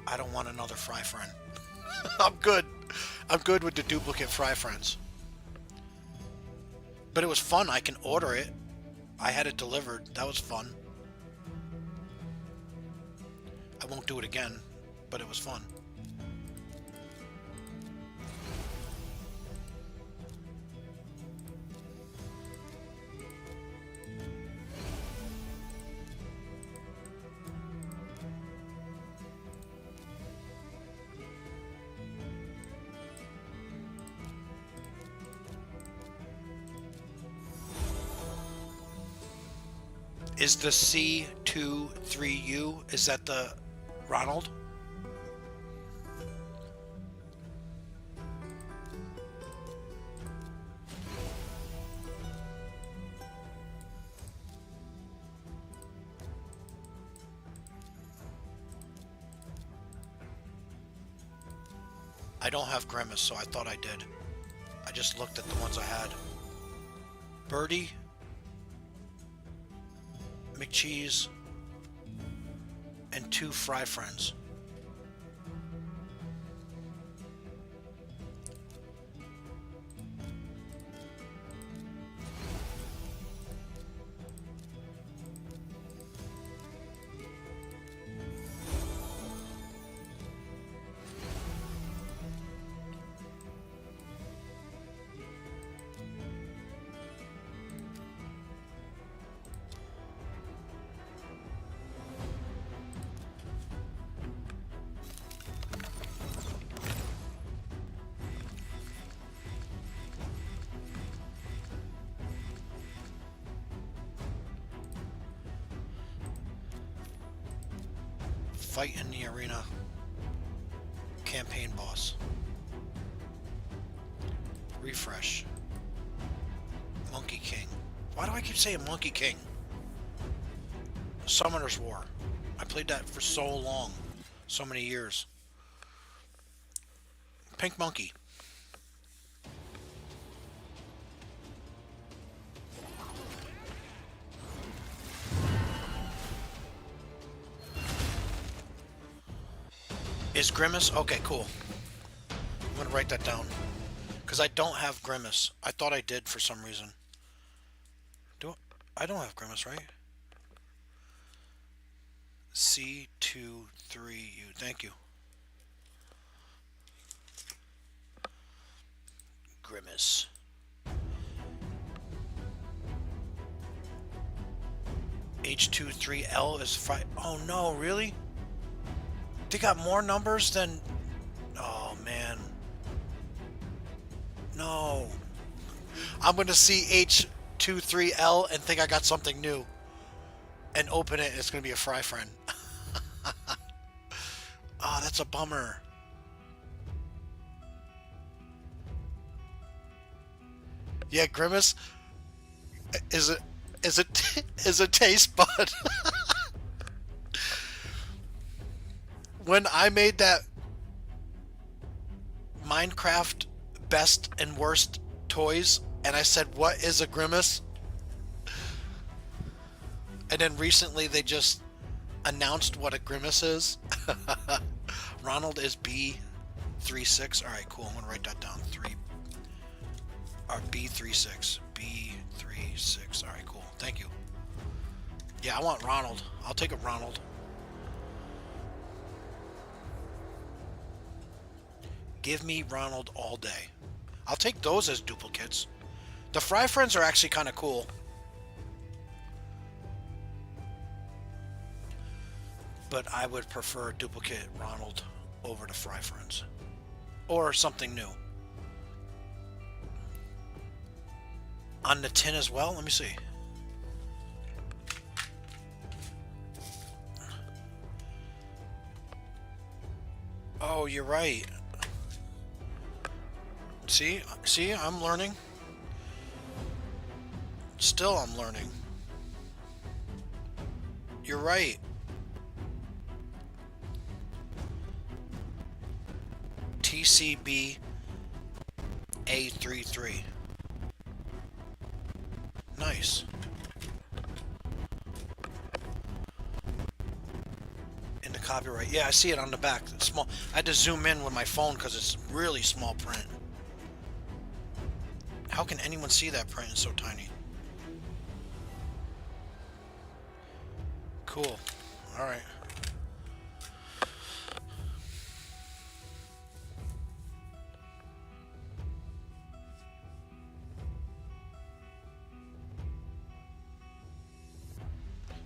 S1: I don't want another fry friend. I'm good. I'm good with the duplicate fry friends. But it was fun. I can order it. I had it delivered. That was fun. I won't do it again, but it was fun. Is the C23U, is that the Ronald? I don't have Grimace, so I thought I did. I just looked at the ones I had. Birdie. McCheese, and 2 fry friends. Fight in the arena. Campaign boss. Refresh. Monkey King. Why do I keep saying Monkey King? Summoner's War. I played that for so long. So many years. Pink Monkey. Is Grimace? Okay, cool. I'm gonna write that down. Because I don't have Grimace. I thought I did for some reason. I don't have Grimace, right? C23U. Thank you. Grimace. H23L is 5. Oh no, really? They got more numbers than... Oh, man. No. I'm going to see H23L and think I got something new. And open it, and it's going to be a fry friend. Oh, that's a bummer. Yeah, Grimace is a taste bud. When I made that Minecraft best and worst toys, and I said, what is a Grimace? And then recently they just announced what a Grimace is. Ronald is B36. Alright, cool. I'm going to write that down. B36. B36. Alright, cool. Thank you. Yeah, I want Ronald. I'll take a Ronald. Give me Ronald all day. I'll take those as duplicates. The fry friends are actually kind of cool. But I would prefer duplicate Ronald over to Fry Friends. Or something new. On the tin as well? Let me see. Oh, you're right. See, I'm learning. Still, I'm learning. You're right. TCB A33. Nice. In the copyright. Yeah, I see it on the back. It's small. I had to zoom in with my phone because it's really small print. How can anyone see that print? It's so tiny. Cool. Alright.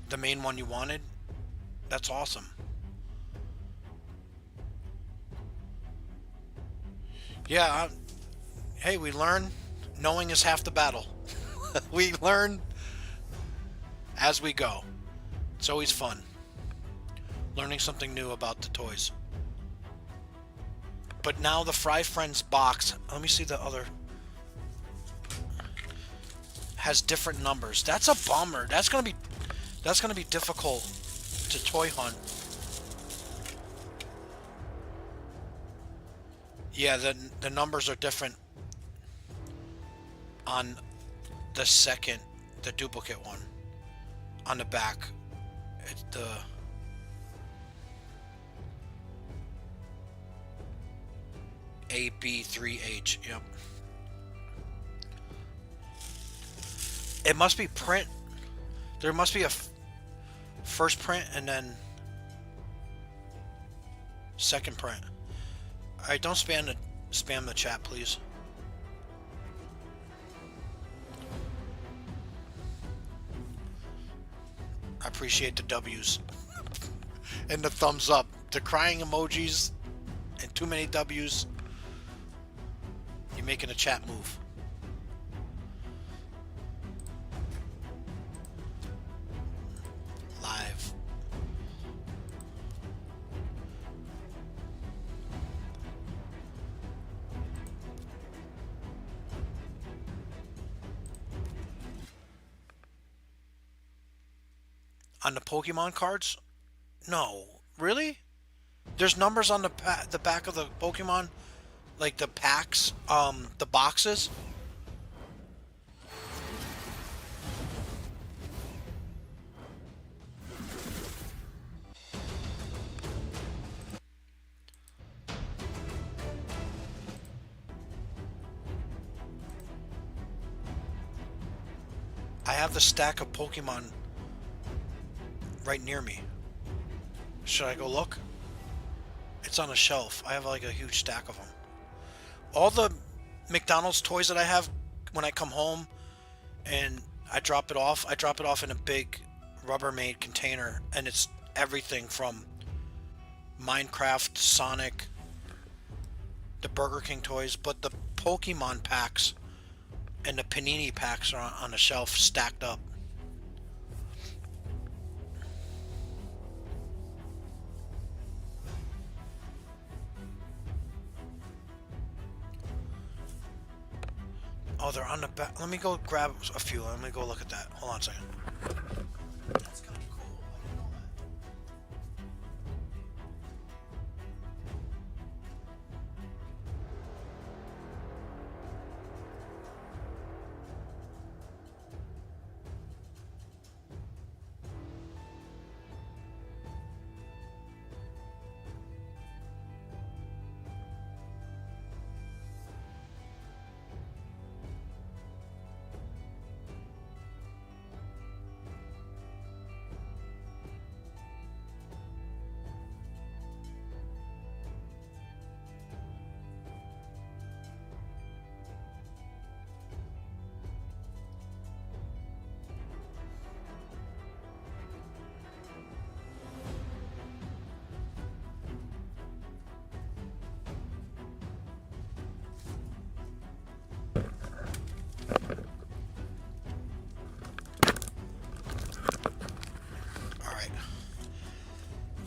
S1: The main one you wanted? That's awesome. Yeah, hey, we learn. Knowing is half the battle. We learn as we go. It's always fun. Learning something new about the toys. But now the Fry Friends box, let me see the other, has different numbers. That's a bummer. That's gonna be difficult to toy hunt. Yeah, the numbers are different on the duplicate one. On the back, it's the AB3H. Yep. It must be print. There must be a first print and then second print. All right, don't spam the chat, please. I appreciate the W's and the thumbs up. The crying emojis and too many W's. You're making a chat move. Live. On the Pokemon cards? No. Really? There's numbers on the back of the Pokemon? Like the packs? The boxes? I have the stack of Pokemon right near me. Should I go look? It's on a shelf. I have like a huge stack of them. All the McDonald's toys that I have when I come home and I drop it off in a big Rubbermaid container, and it's everything from Minecraft, Sonic, the Burger King toys, but the Pokemon packs and the Panini packs are on a shelf stacked up. Oh, they're on the back. Let me go grab a few. Let me go look at that. Hold on a second. That's kind of cool. I didn't know that.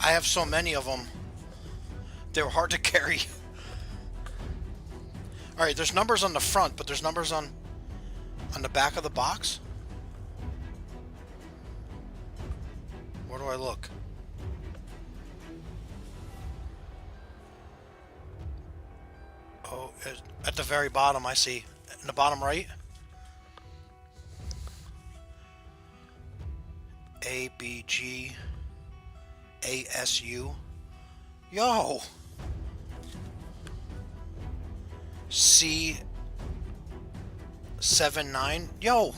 S1: I have so many of them. They were hard to carry. Alright, there's numbers on the front, but there's numbers on the back of the box? Where do I look? Oh, at the very bottom, I see. In the bottom right? A, B, G, A, S, U. Yo! C, 7, 9. Yo!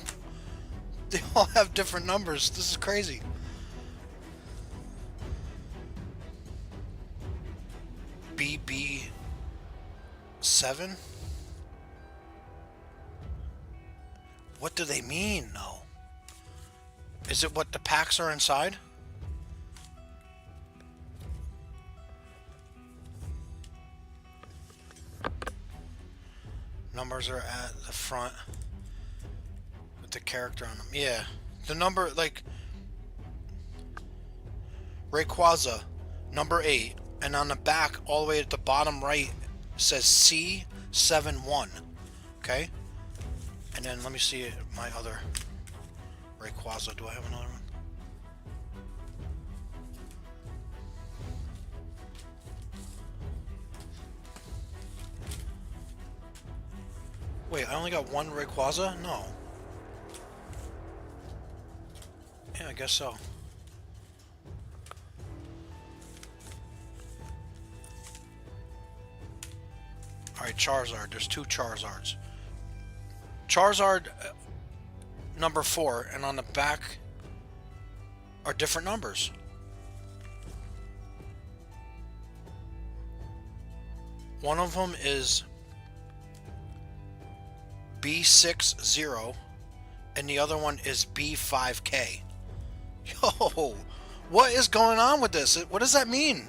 S1: They all have different numbers. This is crazy. BB 7? What do they mean, though? Is it what the packs are inside? Numbers are at the front with the character on them. Yeah. The number, like, Rayquaza, number 8. And on the back, all the way at the bottom right, says C71. Okay? And then let me see my other Rayquaza. Do I have another one? Wait, I only got one Rayquaza? No. Yeah, I guess so. Alright, Charizard. There's 2 Charizards. Charizard number 4, and on the back are different numbers. One of them is B60, and the other one is B5K. Yo, what is going on with this? What does that mean?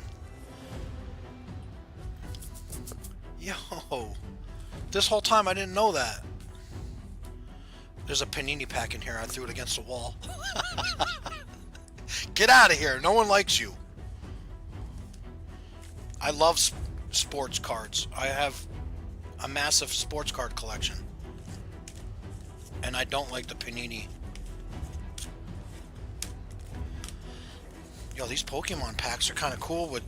S1: Yo, this whole time I didn't know that. There's a Panini pack in here. I threw it against the wall. Get out of here. No one likes you. I love sports cards. I have a massive sports card collection. And I don't like the Panini. Yo, these Pokemon packs are kind of cool with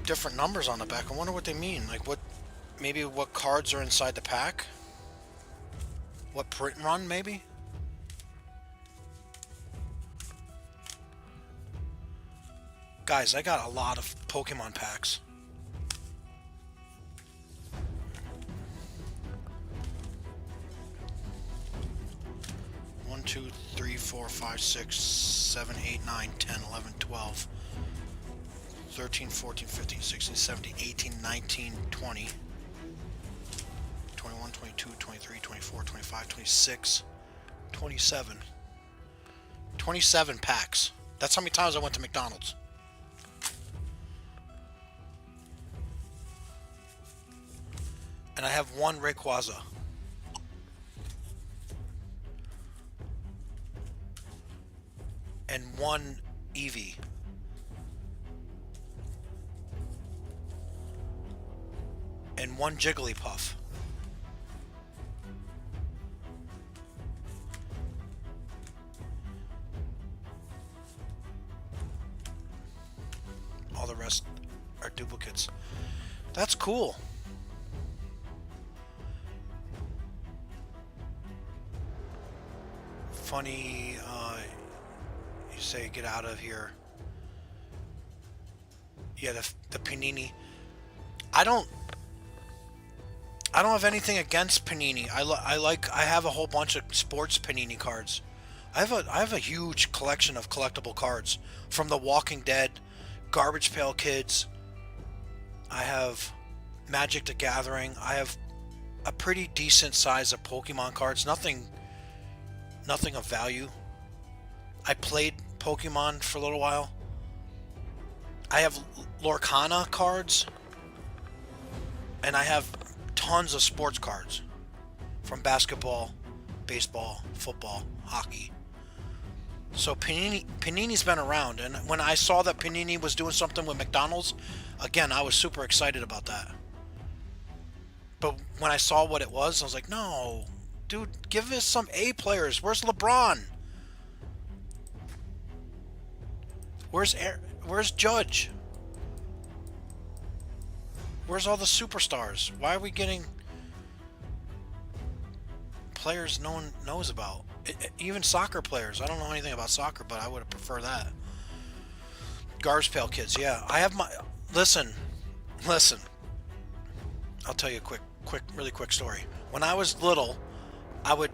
S1: different numbers on the back. I wonder what they mean. Like what, maybe what cards are inside the pack? What print run, maybe? Guys, I got a lot of Pokemon packs. One, 2, 3, 4, 5, 6, 7, 8, 9, 10, 11, 12, 13, 14, 15, 16, 17, 18, 19, 20, 21, 22, 23, 24, 25, 26, 27. 27 packs. That's how many times I went to McDonald's. And I have one Rayquaza. And one Eevee. And one Jigglypuff. All the rest are duplicates. That's cool. Funny, you say get out of here. Yeah, the Panini. I don't have anything against Panini. I have a whole bunch of sports Panini cards. I have a huge collection of collectible cards from The Walking Dead, Garbage Pail Kids. I have Magic the Gathering. I have a pretty decent size of Pokemon cards. Nothing of value. I played Pokemon for a little while. I have Lorcana cards. And I have tons of sports cards. From basketball, baseball, football, hockey. So Panini's been around, and when I saw that Panini was doing something with McDonald's, again, I was super excited about that. But when I saw what it was, I was like, no, dude, give us some A players. Where's LeBron? Where's Judge? Where's all the superstars? Why are we getting players no one knows about? Even soccer players. I don't know anything about soccer, but I would prefer that. Garbage Pail Kids, yeah. I have my... Listen. I'll tell you a really quick story. When I was little, I would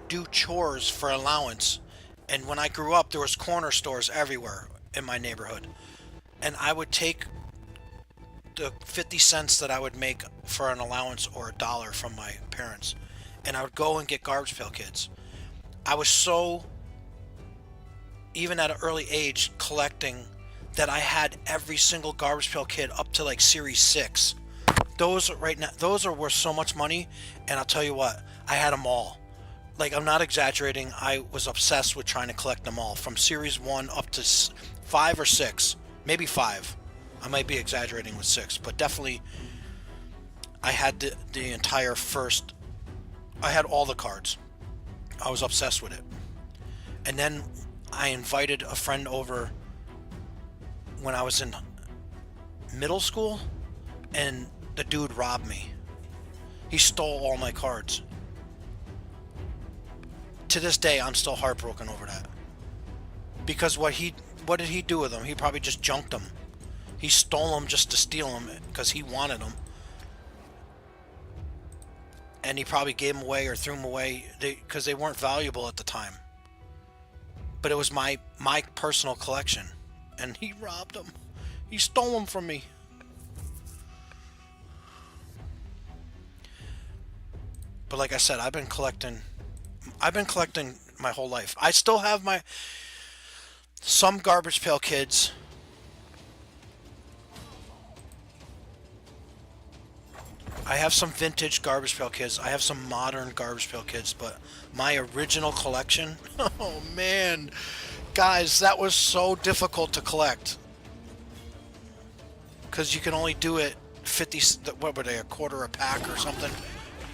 S1: do chores for allowance. And when I grew up, there was corner stores everywhere in my neighborhood. And I would take the 50 cents that I would make for an allowance or $1 from my parents, and I would go and get Garbage Pail Kids. I was so, even at an early age, collecting that I had every single Garbage Pail Kid up to like Series 6. Those right now, those are worth so much money, and I'll tell you what, I had them all. Like, I'm not exaggerating, I was obsessed with trying to collect them all, from Series 1 up to 5 or 6, maybe 5. I might be exaggerating with 6, but definitely I had the entire first... I had all the cards. I was obsessed with it. And then I invited a friend over when I was in middle school, and the dude robbed me. He stole all my cards. To this day, I'm still heartbroken over that. Because what did he do with them? He probably just junked them. He stole them just to steal them because he wanted them. And he probably gave them away or threw them away because they weren't valuable at the time. But it was my personal collection. And he robbed them. He stole them from me. But like I said, I've been collecting my whole life. I still have some Garbage Pail Kids. I have some vintage Garbage Pail Kids. I have some modern Garbage Pail Kids, but my original collection, oh man, guys, that was so difficult to collect. Because you can only do it 50, what were they, a quarter a pack or something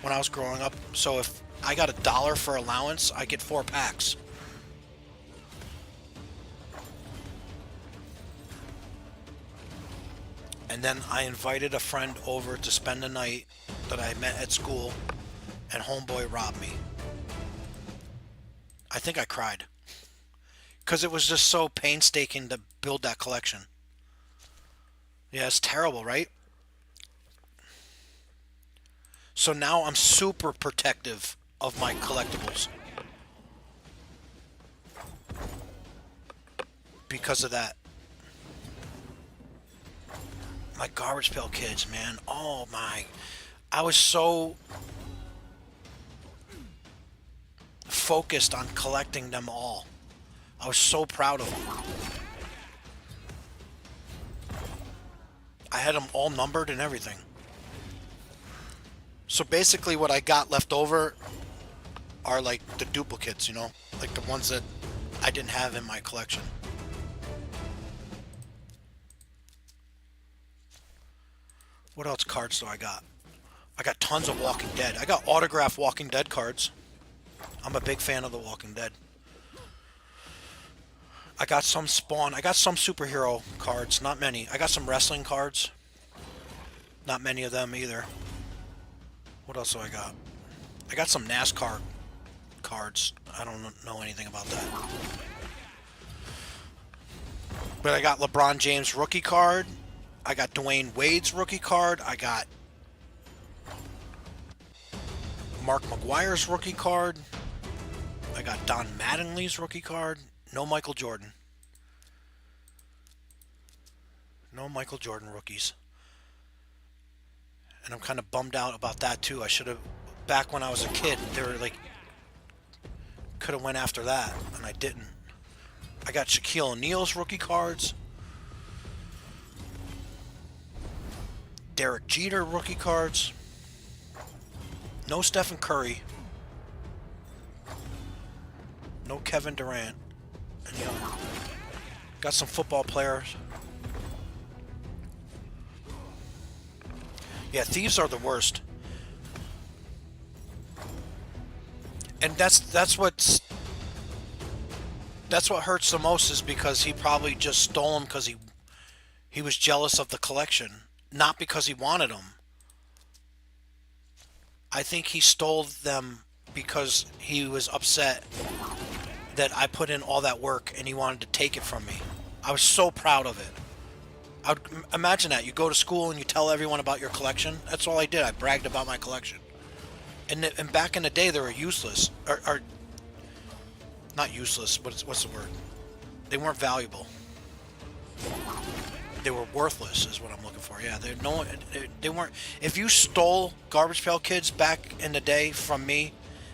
S1: when I was growing up. So if I got $1 for allowance, I get 4 packs. And then I invited a friend over to spend the night that I met at school, and homeboy robbed me. I think I cried. Because it was just so painstaking to build that collection. Yeah, it's terrible, right? So now I'm super protective of my collectibles. Because of that. My Garbage Pail Kids, man. Oh my. I was so focused on collecting them all. I was so proud of them. I had them all numbered and everything. So basically what I got left over are like the duplicates, you know? Like the ones that I didn't have in my collection. What else cards do I got? I got tons of Walking Dead. I got autographed Walking Dead cards. I'm a big fan of The Walking Dead. I got some Spawn. I got some superhero cards. Not many. I got some wrestling cards. Not many of them either. What else do I got? I got some NASCAR cards. I don't know anything about that. But I got LeBron James rookie card. I got Dwayne Wade's rookie card. I got Mark McGuire's rookie card. I got Don Mattingly's rookie card. No Michael Jordan. No Michael Jordan rookies. And I'm kind of bummed out about that too. I should have, back when I was a kid, they were like, could have went after that, and I didn't. I got Shaquille O'Neal's rookie cards. Derek Jeter rookie cards. No Stephen Curry. No Kevin Durant. And Yeah. Got some football players. Yeah, thieves are the worst. And that's what hurts the most is because he probably just stole them because he was jealous of the collection, not because he wanted them. I think he stole them because he was upset that I put in all that work and he wanted to take it from me. I was so proud of it. I would imagine that you go to school and you tell everyone about your collection. That's all I did. I bragged about my collection. And back in the day, they were useless, or not useless. What's the word? They weren't valuable. They were worthless, is what I'm looking for. Yeah, they no one. They weren't. If you stole Garbage Pail Kids back in the day from me,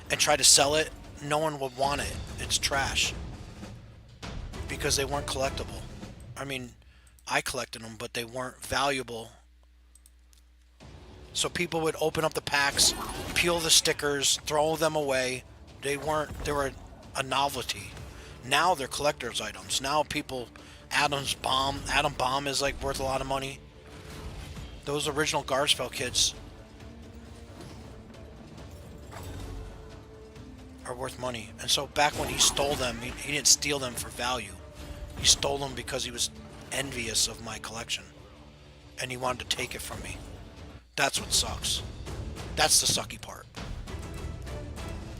S1: and tried to sell it, no one would want it. It's trash because they weren't collectible. I mean, I collected them, but they weren't valuable. So people would open up the packs, peel the stickers, throw them away. They weren't. They were a novelty. Now they're collector's items. Now people, Atom Bomb is like worth a lot of money. Those original Garspell kids are worth money. And so back when he stole them, he didn't steal them for value. He stole them because he was envious of my collection, and he wanted to take it from me. That's what sucks. That's the sucky part.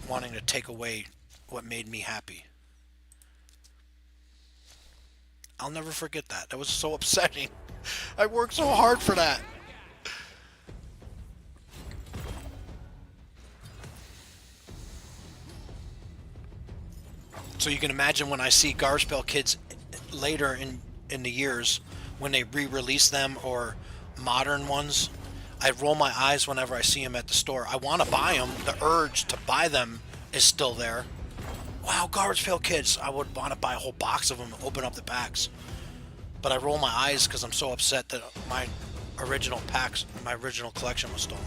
S1: Wanting to take away what made me happy. I'll never forget that. That was so upsetting. I worked so hard for that. So you can imagine when I see Garspell Kids later in the years when they re-release them or modern ones, I roll my eyes whenever I see them at the store. I want to buy them. The urge to buy them is still there. Wow, Garbage Pail Kids. I would want to buy a whole box of them and open up the packs. But I roll my eyes because I'm so upset that my my original collection was stolen.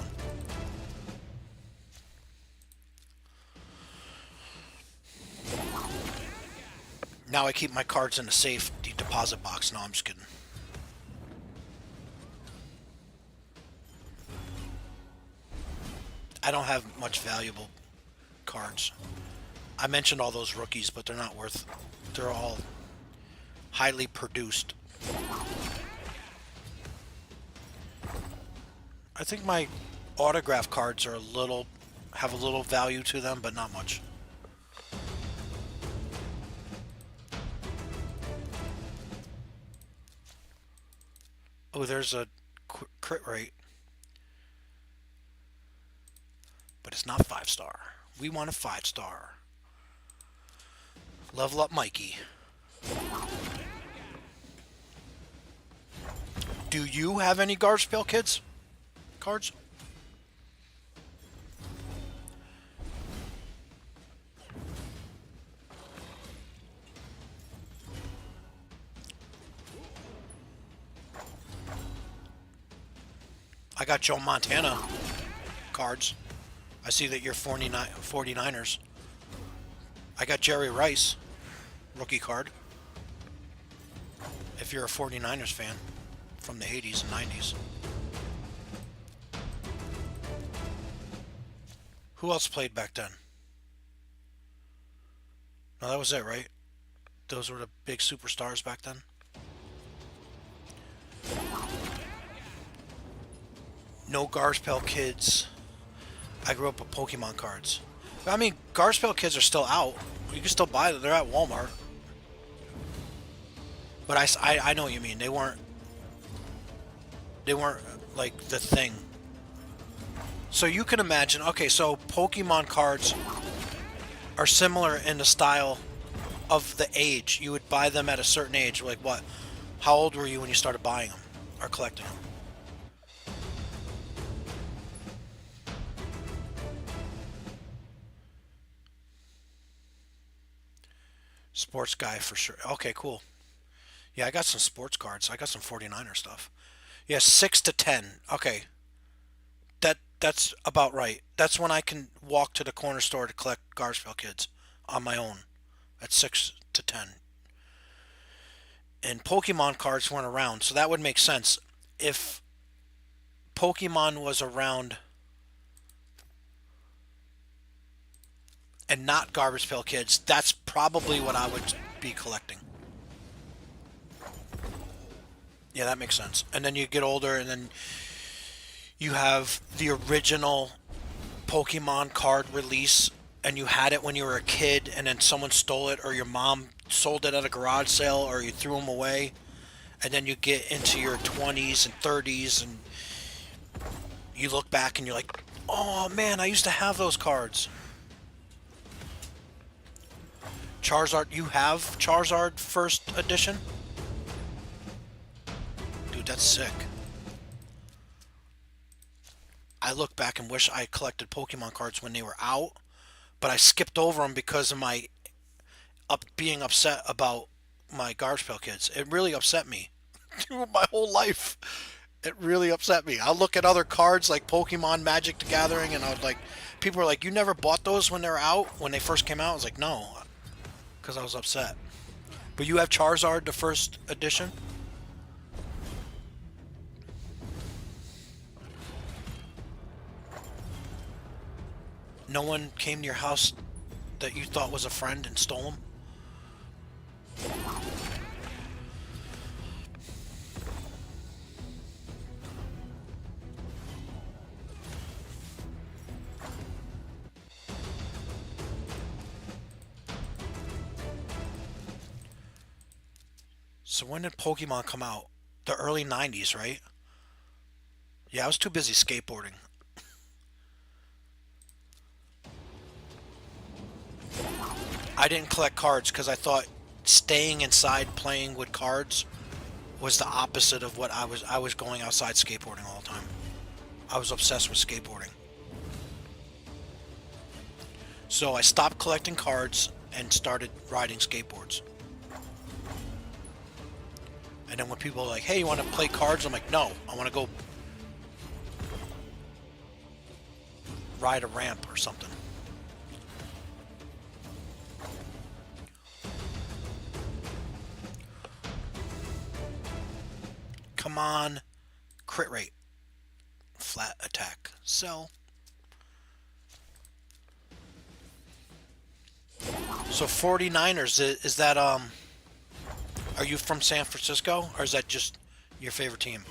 S1: Now I keep my cards in a safe deposit box. No, I'm just kidding. I don't have much valuable cards. I mentioned all those rookies, but they're not worth. They're all highly produced. I think my autograph cards are have a little value to them, but not much. Oh, there's a crit rate, but it's not 5 star. We want a 5 star. Level up Mikey. Do you have any Garbage Pail Kids cards? I got Joe Montana cards. I see that you're 49ers. I got Jerry Rice rookie card. If you're a 49ers fan from the 80s and 90s. Who else played back then? No, that was it, right? Those were the big superstars back then. No Garspell Kids. I grew up with Pokemon cards. I mean, Garspell Kids are still out. You can still buy them. They're at Walmart. But I know what you mean. They weren't like the thing. So you can imagine. Okay, so Pokemon cards are similar in the style of the age. You would buy them at a certain age. Like what? How old were you when you started buying them or collecting them? Sports guy for sure. Okay, cool. Yeah, I got some sports cards. I got some 49er stuff. Yeah, 6 to 10. Okay. That's about right. That's when I can walk to the corner store to collect Garspell Kids on my own. At 6 to 10. and Pokemon cards weren't around, so that would make sense. If Pokemon was around and not Garbage Pail Kids, that's probably what I would be collecting. Yeah, that makes sense. And then you get older, and then you have the original Pokemon card release, and you had it when you were a kid, and then someone stole it, or your mom sold it at a garage sale, or you threw them away. And then you get into your 20s and 30s, and you look back and you're like, oh man, I used to have those cards. Charizard, you have Charizard first edition? Dude, that's sick. I look back and wish I collected Pokemon cards when they were out, but I skipped over them because of my being upset about my Garbage Pail Kids. It really upset me. My whole life. It really upset me. I look at other cards like Pokemon Magic the Gathering, and I was like, people are like, you never bought those when they were out, when they first came out? I was like, no, because I was upset. But you have Charizard, the first edition? No one came to your house that you thought was a friend and stole them? So when did Pokemon come out? The early 90s, right? Yeah, I was too busy skateboarding. I didn't collect cards because I thought staying inside playing with cards was the opposite of what I was. I was going outside skateboarding all the time. I was obsessed with skateboarding. So I stopped collecting cards and started riding skateboards. And then when people are like, hey, you want to play cards? I'm like, no, I want to go ride a ramp or something. Come on. Crit rate. Flat attack. Sell. So 49ers, is that, are you from San Francisco? Or is that just your favorite team?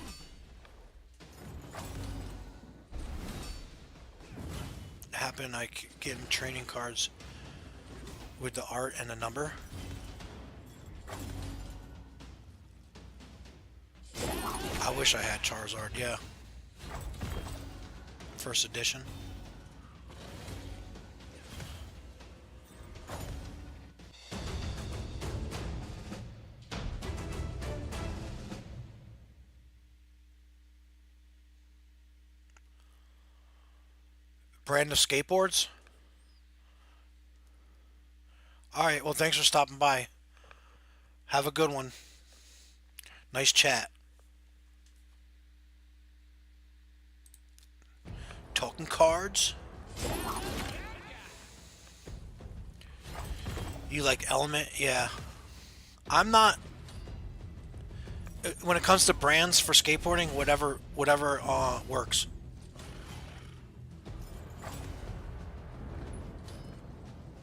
S1: Happened like getting trading cards with the art and the number. I wish I had Charizard, yeah. First edition. Brand of skateboards? Alright, well, thanks for stopping by. Have a good one. Nice chat. Talking cards? You like Element? Yeah. I'm not. When it comes to brands for skateboarding, whatever works.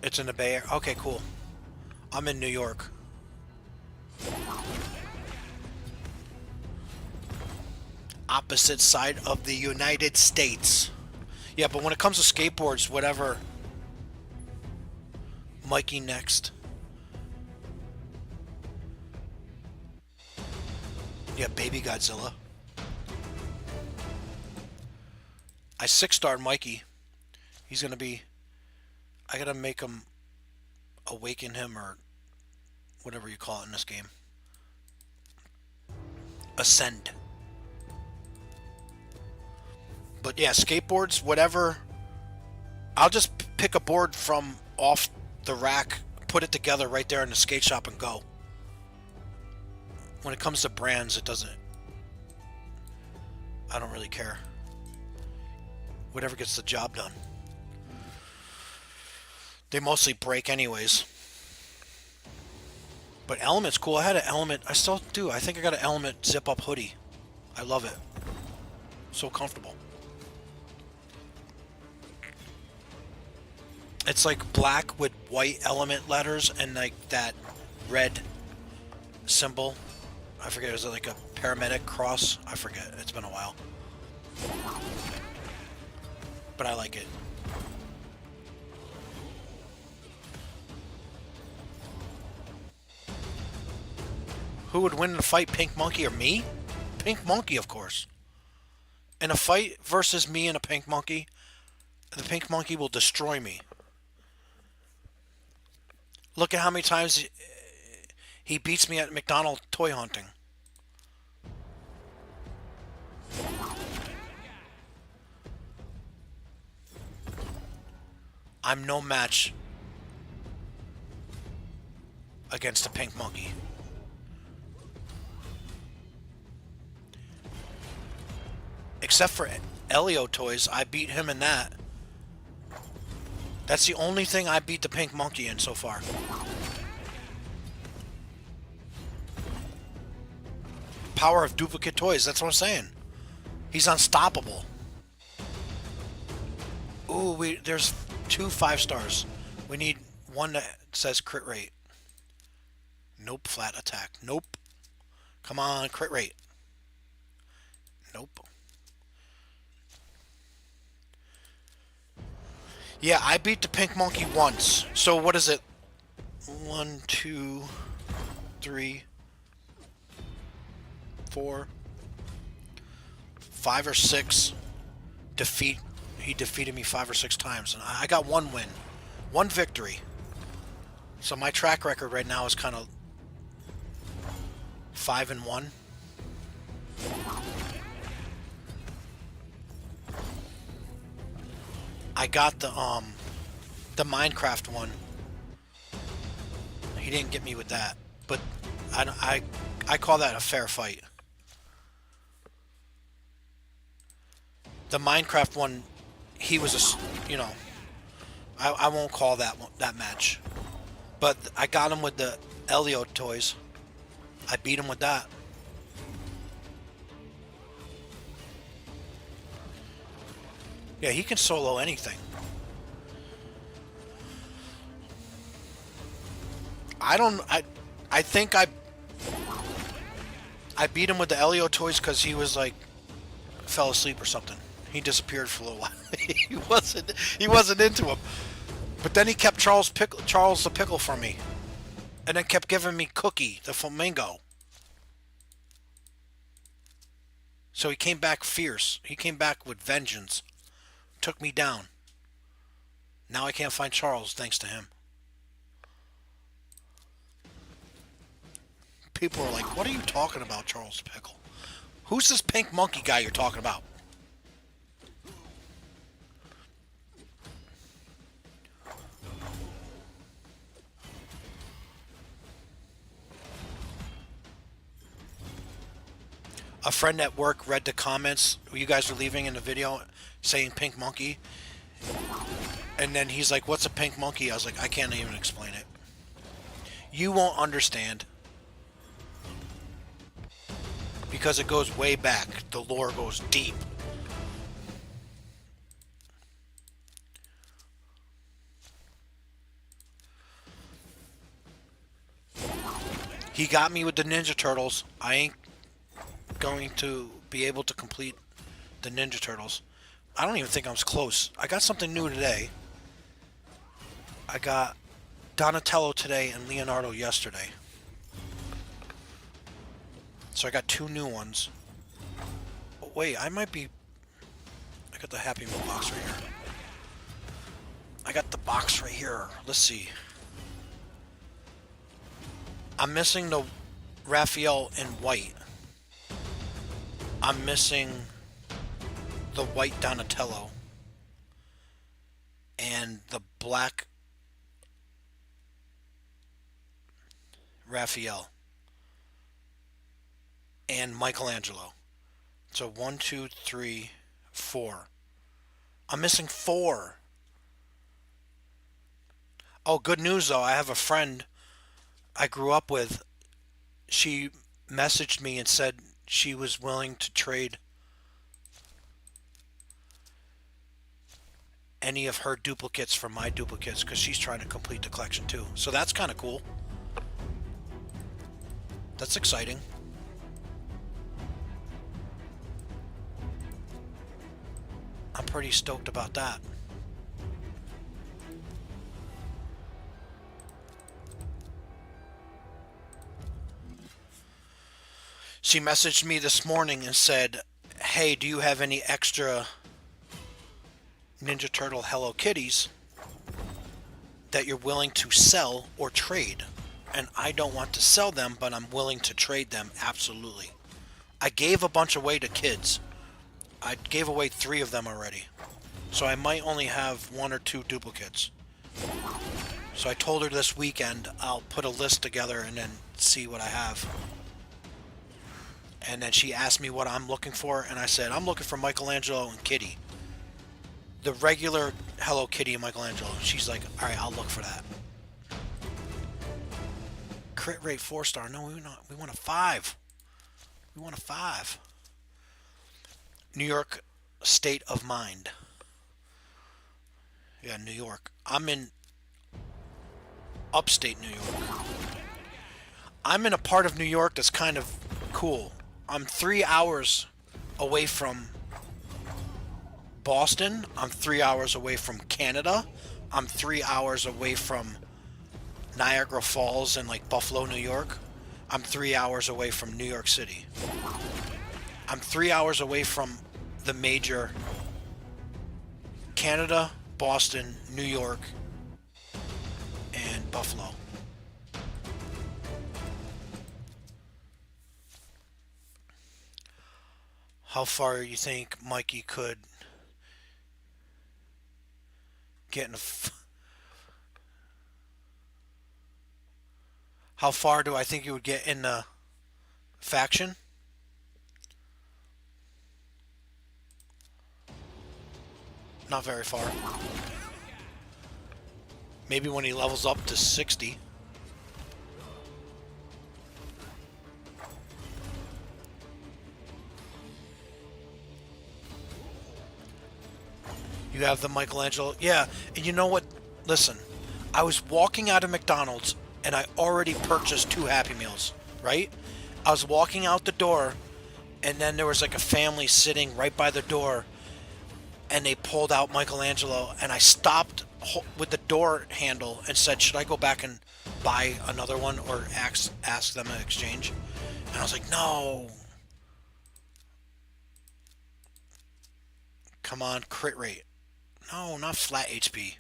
S1: It's in the Bay Area. Okay, cool. I'm in New York. Opposite side of the United States. Yeah, but when it comes to skateboards, whatever. Mikey next. Yeah, Baby Godzilla. I 6-starred Mikey. He's gonna be. I gotta make him. Awaken him or whatever you call it in this game. Ascend. But yeah, skateboards, whatever. I'll just pick a board from off the rack, put it together right there in the skate shop and go. When it comes to brands, it doesn't. I don't really care. Whatever gets the job done. They mostly break anyways. But Element's cool. I had an Element. I still do. I think I got an Element zip-up hoodie. I love it. So comfortable. It's like black with white Element letters and like that red symbol. I forget. Is it like a paramedic cross? I forget. It's been a while. But I like it. Who would win in a fight, Pink Monkey or me? Pink Monkey, of course. In a fight versus me and a Pink Monkey, the Pink Monkey will destroy me. Look at how many times he beats me at McDonald's toy hunting. I'm no match against a Pink Monkey. Except for Elio toys, I beat him in that. That's the only thing I beat the Pink Monkey in so far. Power of duplicate toys, that's what I'm saying. He's unstoppable. Ooh, there's 2 5-stars. We need one that says crit rate. Nope, flat attack. Nope. Come on, crit rate. Nope. Yeah, I beat the Pink Monkey once. So what is it? 1, 2, 3, 4, 5 or 6 defeat. He defeated me 5 or 6 times, and I got 1 win, 1 victory. So my track record right now is kind of 5-1. I got the Minecraft one. He didn't get me with that, but I call that a fair fight. The Minecraft one, he was a, I won't call that match, but I got him with the Elio toys. I beat him with that. Yeah, he can solo anything. I think I beat him with the Elio toys because he was like fell asleep or something. He disappeared for a little while. he wasn't into him. But then he kept Charles the Pickle from me. And then kept giving me Cookie, the flamingo. So he came back fierce. He came back with vengeance. Took me down. Now I can't find Charles thanks to him. People are like, what are you talking about, Charles the Pickle? Who's this Pink Monkey guy you're talking about? A friend at work read the comments you guys were leaving in the video saying Pink Monkey. And then he's like, what's a Pink Monkey? I was like, I can't even explain it. You won't understand. Because it goes way back. The lore goes deep. He got me with the Ninja Turtles. I ain't going to be able to complete the Ninja Turtles. I don't even think I was close. I got something new today. I got Donatello today and Leonardo yesterday. So I got 2 new ones. Oh, wait, I might be... I got the Happy Meal box right here. I got the box right here. Let's see. I'm missing the Raphael in white. I'm missing the white Donatello and the black Raphael and Michelangelo. So 1, 2, 3, 4. I'm missing 4. Oh, good news though. I have a friend. I grew up with, she messaged me and said she was willing to trade any of her duplicates for my duplicates because she's trying to complete the collection too. So that's kind of cool. That's exciting. I'm pretty stoked about that. She messaged me this morning and said, hey, do you have any extra Ninja Turtle Hello Kitties that you're willing to sell or trade? And I don't want to sell them, but I'm willing to trade them, absolutely. I gave a bunch away to kids. I gave away 3 of them already. So I might only have 1 or 2 duplicates. So I told her this weekend I'll put a list together and then see what I have. And then she asked me what I'm looking for, and I said, I'm looking for Michelangelo and Kitty. The regular Hello Kitty and Michelangelo. She's like, alright, I'll look for that. Crit rate 4-star. No, we want a 5. We want a 5. New York state of mind. Yeah, New York. I'm in upstate New York. I'm in a part of New York that's kind of cool. I'm 3 hours away from Boston. I'm 3 hours away from Canada. I'm 3 hours away from Niagara Falls and like Buffalo, New York. I'm 3 hours away from New York City. I'm 3 hours away from the major Canada, Boston, New York, and Buffalo. How far you think Mikey could get in how far do I think you would get in the faction? Not very far. Maybe when he levels up to 60. You have the Michelangelo. Yeah, and you know what? Listen, I was walking out of McDonald's and I already purchased 2 Happy Meals, right? I was walking out the door and then there was like a family sitting right by the door and they pulled out Michelangelo and I stopped with the door handle and said, should I go back and buy another one or ask them in exchange? And I was like, no. Come on, crit rate. No, not flat HP.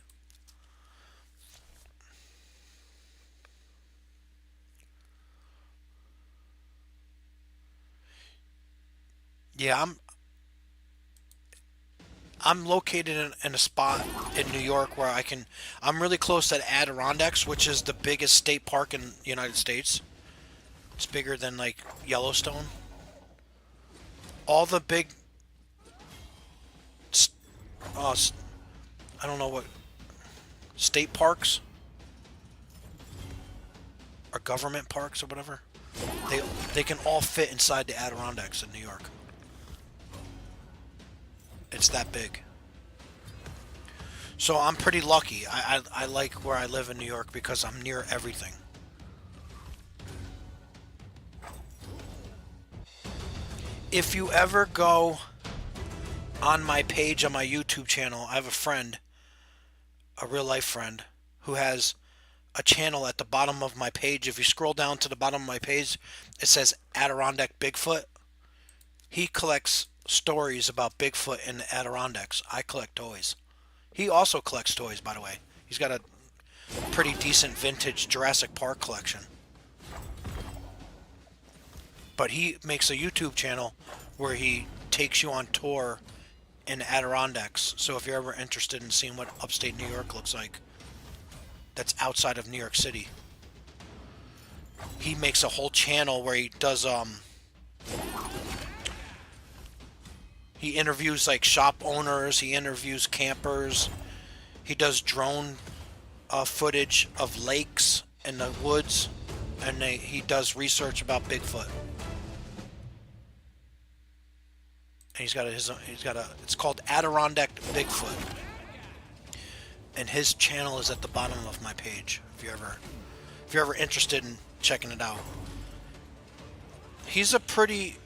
S1: Yeah, I'm located in a spot in New York where I'm really close to the Adirondacks, which is the biggest state park in the United States. It's bigger than like Yellowstone. All the big, I don't know what, state parks or government parks or whatever. They can all fit inside the Adirondacks in New York. It's that big. So I'm pretty lucky. I like where I live in New York because I'm near everything. If you ever go on my page on my YouTube channel, I have a friend, a real life friend, who has a channel at the bottom of my page. If you scroll down to the bottom of my page, it says Adirondack Bigfoot. He collects stories about Bigfoot in the Adirondacks. I collect toys. He also collects toys, by the way. He's got a pretty decent vintage Jurassic Park collection. But he makes a YouTube channel where he takes you on tour in the Adirondacks. So if you're ever interested in seeing what upstate New York looks like, that's outside of New York City. He makes a whole channel where he does he interviews like shop owners, he interviews campers, he does drone footage of lakes in the woods. and he does research about Bigfoot. And he's got a it's called Adirondack Bigfoot, and his channel is at the bottom of my page. If you're ever interested in checking it out, he's a pretty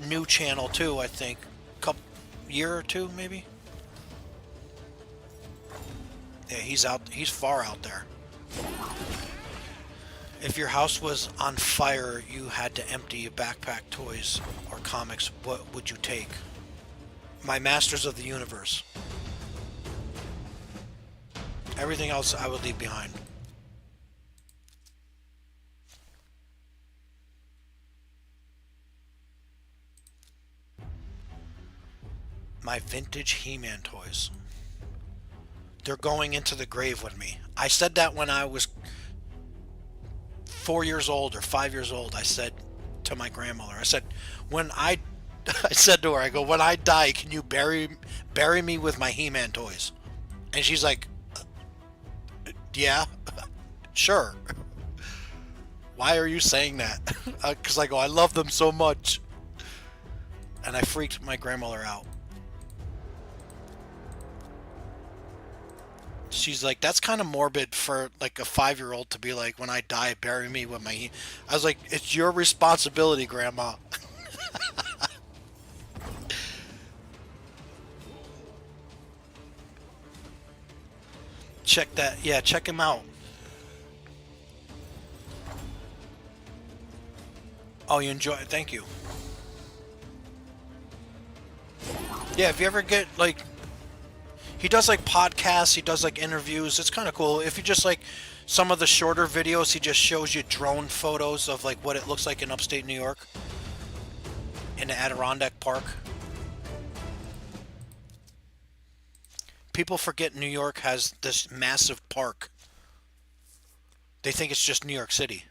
S1: new channel too. I think couple year or two maybe. Yeah, he's far out there. If your house was on fire, you had to empty your backpack, toys, or comics, what would you take? My Masters of the Universe. Everything else I would leave behind. My vintage He-Man toys. They're going into the grave with me. I said that when I was 4 years old or 5 years old. I said to my grandmother, I said, I said to her, I go, when I die, can you bury me with my He-Man toys? And she's like, yeah, sure. Why are you saying that? Because I go, I love them so much. And I freaked my grandmother out. She's like, that's kind of morbid for like a 5-year-old to be like, when I die, bury me with my. I was like, it's your responsibility, Grandma. Check that. Yeah, check him out. Oh, you enjoy it? Thank you. Yeah, if you ever get like, he does like podcasts, he does like interviews. It's kind of cool. If you just like some of the shorter videos, he just shows you drone photos of like what it looks like in upstate New York, in the Adirondack Park. People forget New York has this massive park. They think it's just New York City,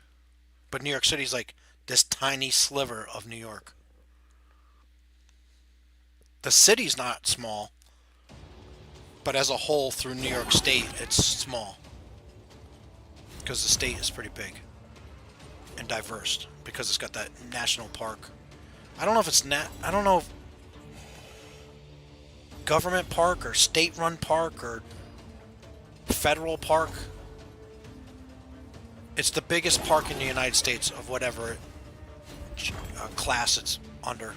S1: but New York City's like this tiny sliver of New York. The city's not small, but as a whole through New York State, it's small because the state is pretty big and diverse because it's got that national park. I don't know if it's I don't know if government park or state-run park or federal park. It's the biggest park in the United States of whatever class it's under.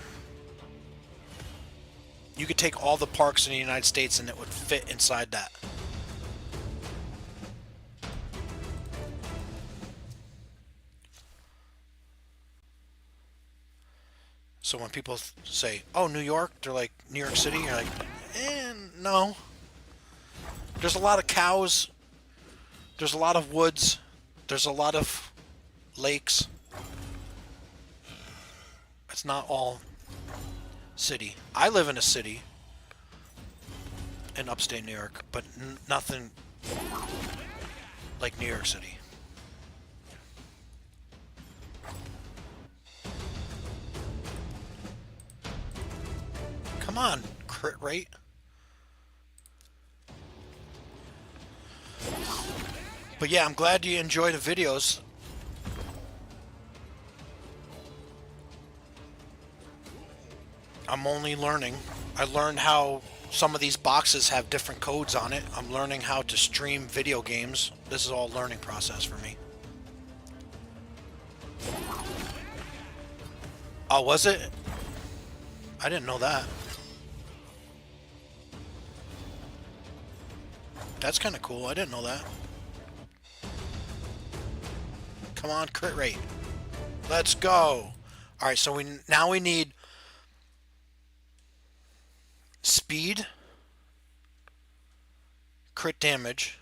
S1: You could take all the parks in the United States and it would fit inside that. So when people say, oh, New York, they're like, New York City, you're like, no. There's a lot of cows. There's a lot of woods. There's a lot of lakes. It's not all city. I live in a city in upstate New York, but nothing like New York City. Come on, crit rate. But yeah, I'm glad you enjoy the videos. I'm only learning. I learned how some of these boxes have different codes on it. I'm learning how to stream video games. This is all learning process for me. Oh, was it? I didn't know that. That's kind of cool. I didn't know that. Come on, crit rate. Let's go. All right, so now we need speed, crit damage,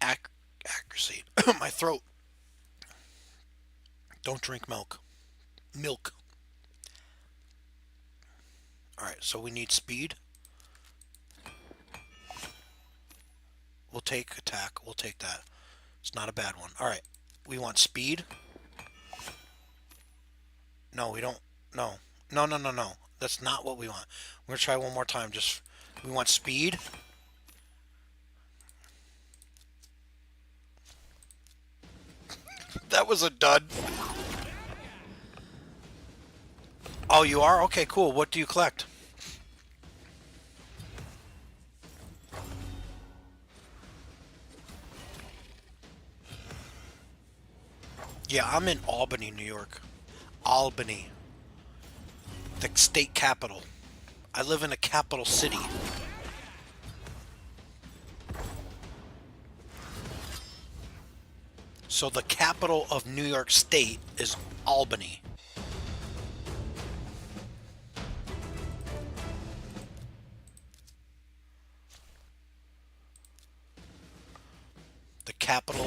S1: accuracy. My throat. Don't drink milk. Milk. All right, so we need speed. We'll take attack. We'll take that. It's not a bad one. All right, we want speed. No, we don't. No. No, no, no, no. That's not what we want. We're going to try one more time. We want speed. That was a dud. Oh, you are? Okay, cool. What do you collect? Yeah, I'm in Albany, New York. Albany, the state capital. I live in a capital city. So the capital of New York State is Albany. The capital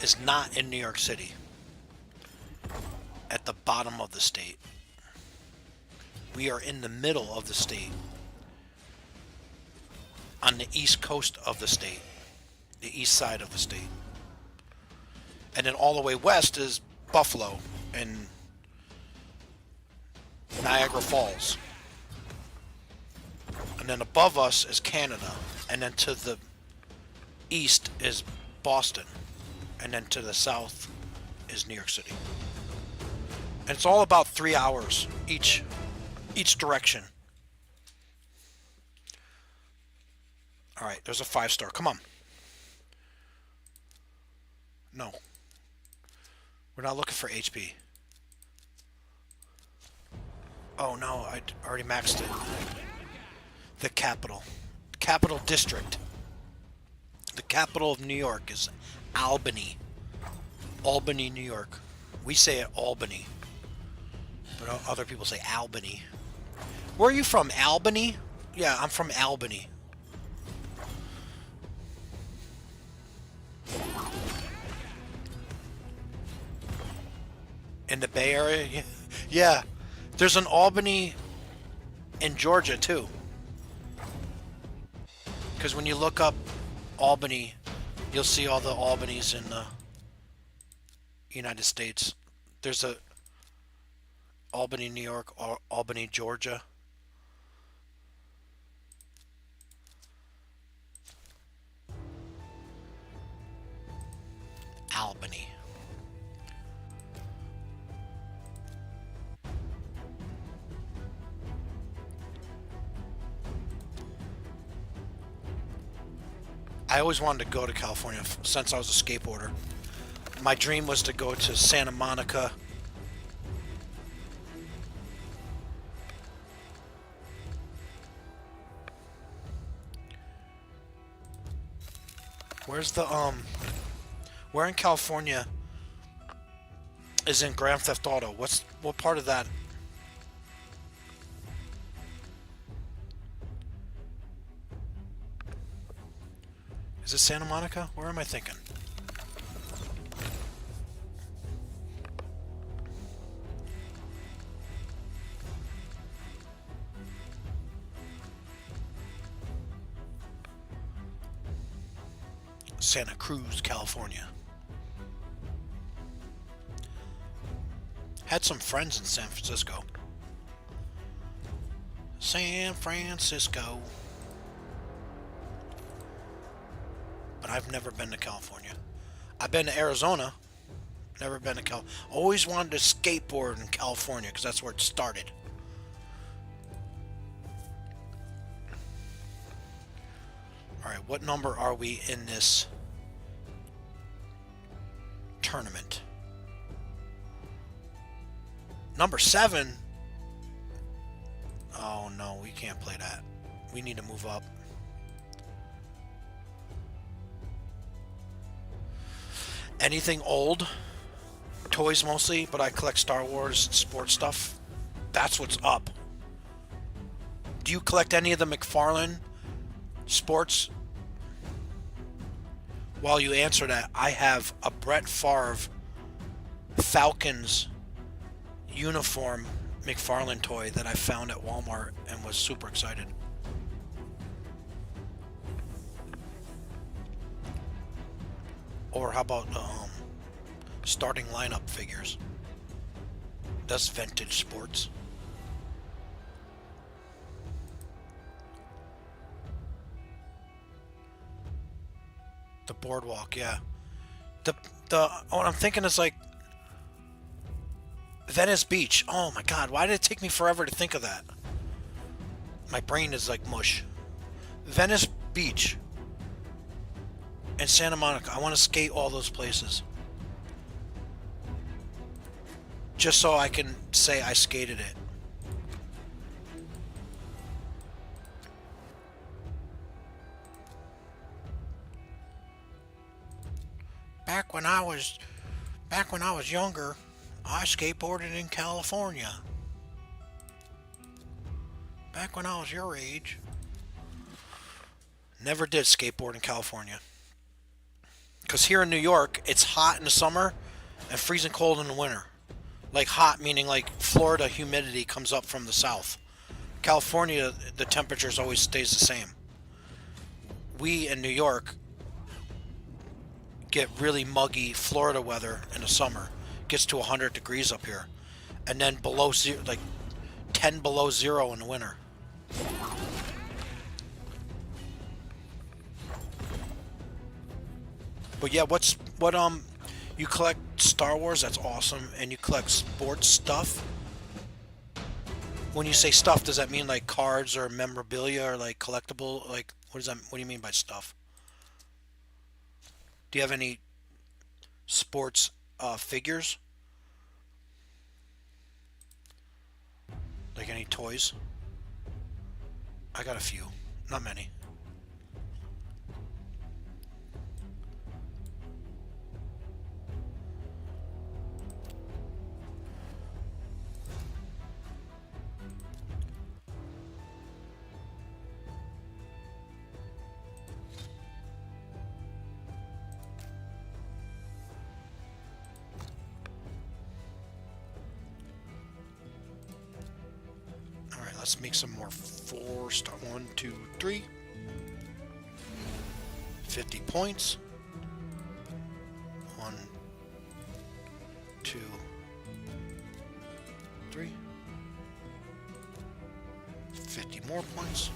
S1: is not in New York City. At the bottom of the state. We are in the middle of the state. On the east coast of the state. The east side of the state. And then all the way west is Buffalo and Niagara Falls. And then above us is Canada. And then to the east is Boston. And then to the south is New York City. And it's all about 3 hours each direction. All right, there's a 5-star. Come on. No. We're not looking for HP. Oh no, I already maxed it. The capital. Capital district. The capital of New York is Albany. Albany, New York. We say it Albany. But other people say Albany. Where are you from? Albany? Yeah, I'm from Albany. In the Bay Area? Yeah. There's an Albany in Georgia, too. Because when you look up Albany, you'll see all the Albanys in the United States. There's a Albany, New York, or Albany, Georgia. Albany. I always wanted to go to California since I was a skateboarder. My dream was to go to Santa Monica. Where's the where in California is in Grand Theft Auto? What part of that? Is it Santa Monica? Where am I thinking? Santa Cruz, California. Had some friends in San Francisco. San Francisco. But I've never been to California. I've been to Arizona. Never been to Cal. Always wanted to skateboard in California because that's where it started. Alright, what number are we in this tournament? Number 7? Oh no, we can't play that. We need to move up. Anything old? Toys mostly, but I collect Star Wars sports stuff. That's what's up. Do you collect any of the McFarlane sports? While you answer that, I have a Brett Favre Falcons uniform McFarlane toy that I found at Walmart and was super excited. Or how about starting lineup figures? That's vintage sports. The boardwalk, yeah. The what I'm thinking is like Venice Beach. Oh my God, why did it take me forever to think of that? My brain is like mush. Venice Beach and Santa Monica. I want to skate all those places. Just so I can say I skated it. Back when I was younger, I skateboarded in California. Back when I was your age. Never did skateboard in California. Because here in New York, it's hot in the summer and freezing cold in the winter. Like hot meaning like Florida humidity comes up from the south. California, the temperatures always stays the same. We in New York get really muggy Florida weather in the summer. It gets to 100 degrees up here. And then below zero, like 10 below zero in the winter. But yeah, you collect Star Wars, that's awesome, and you collect sports stuff. When you say stuff, does that mean like cards or memorabilia or like collectible? Like, what do you mean by stuff? Do you have any sports figures? Like any toys? I got a few, not many. Let's make some more 4-star. 1, 2, 3. 50 points. 1, 2, 3. 50 more points.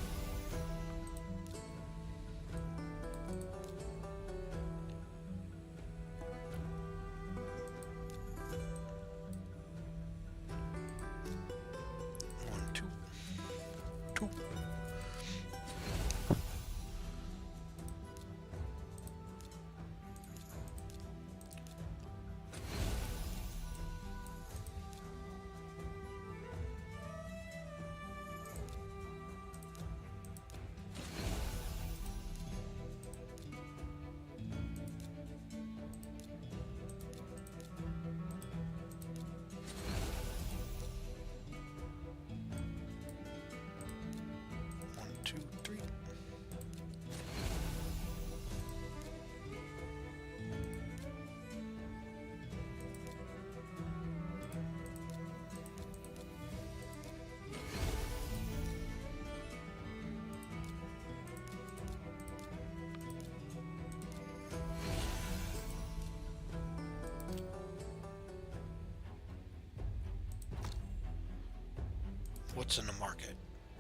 S1: What's in the market?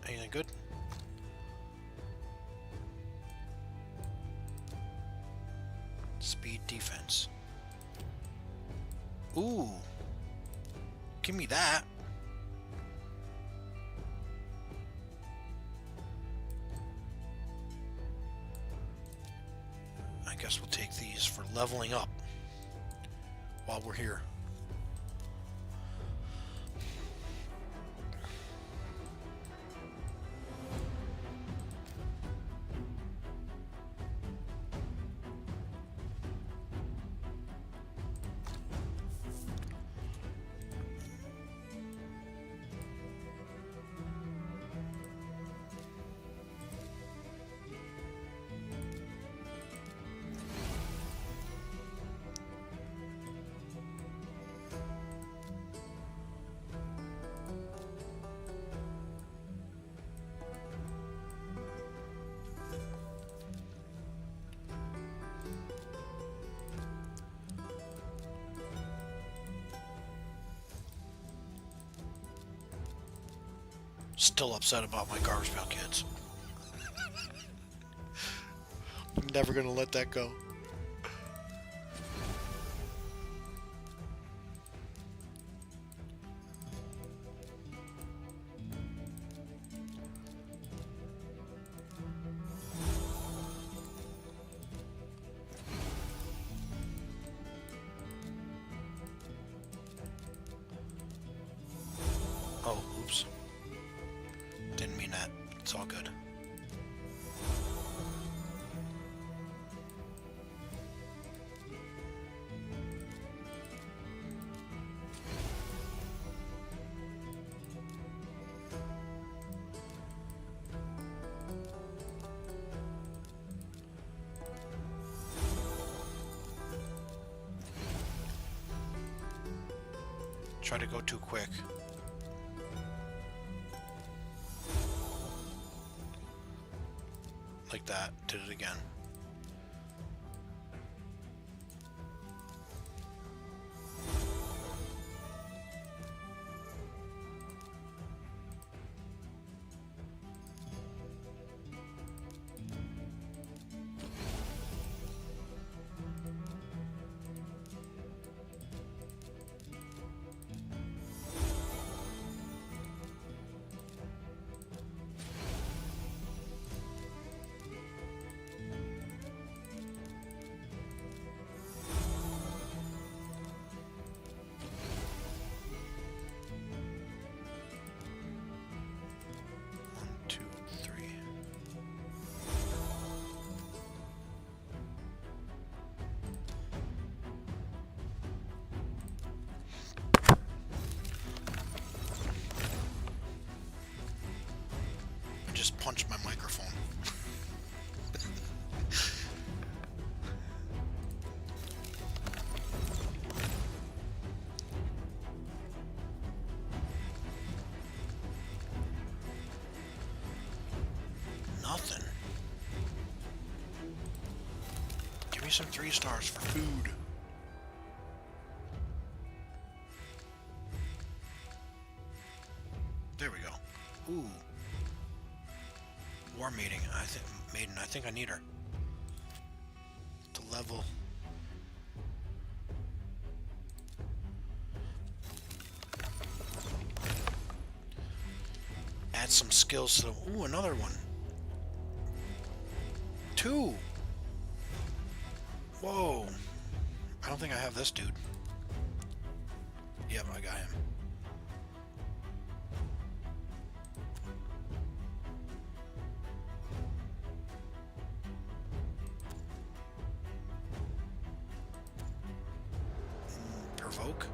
S1: Anything good? Speed defense. Ooh. Give me that. I guess we'll take these for leveling up while we're here. Still upset about my Garbage Pail Kids. I'm never gonna let that go. It's all good. Try to go too quick. Like that. Did it again. Just punched my microphone. Nothing. Give me some 3 stars for food. There we go. Ooh. War meeting. Maiden. I think I need her. To level. Add some skills to. Ooh, another one. 2. Whoa. I don't think I have this dude. Yep, I got him. Provoke.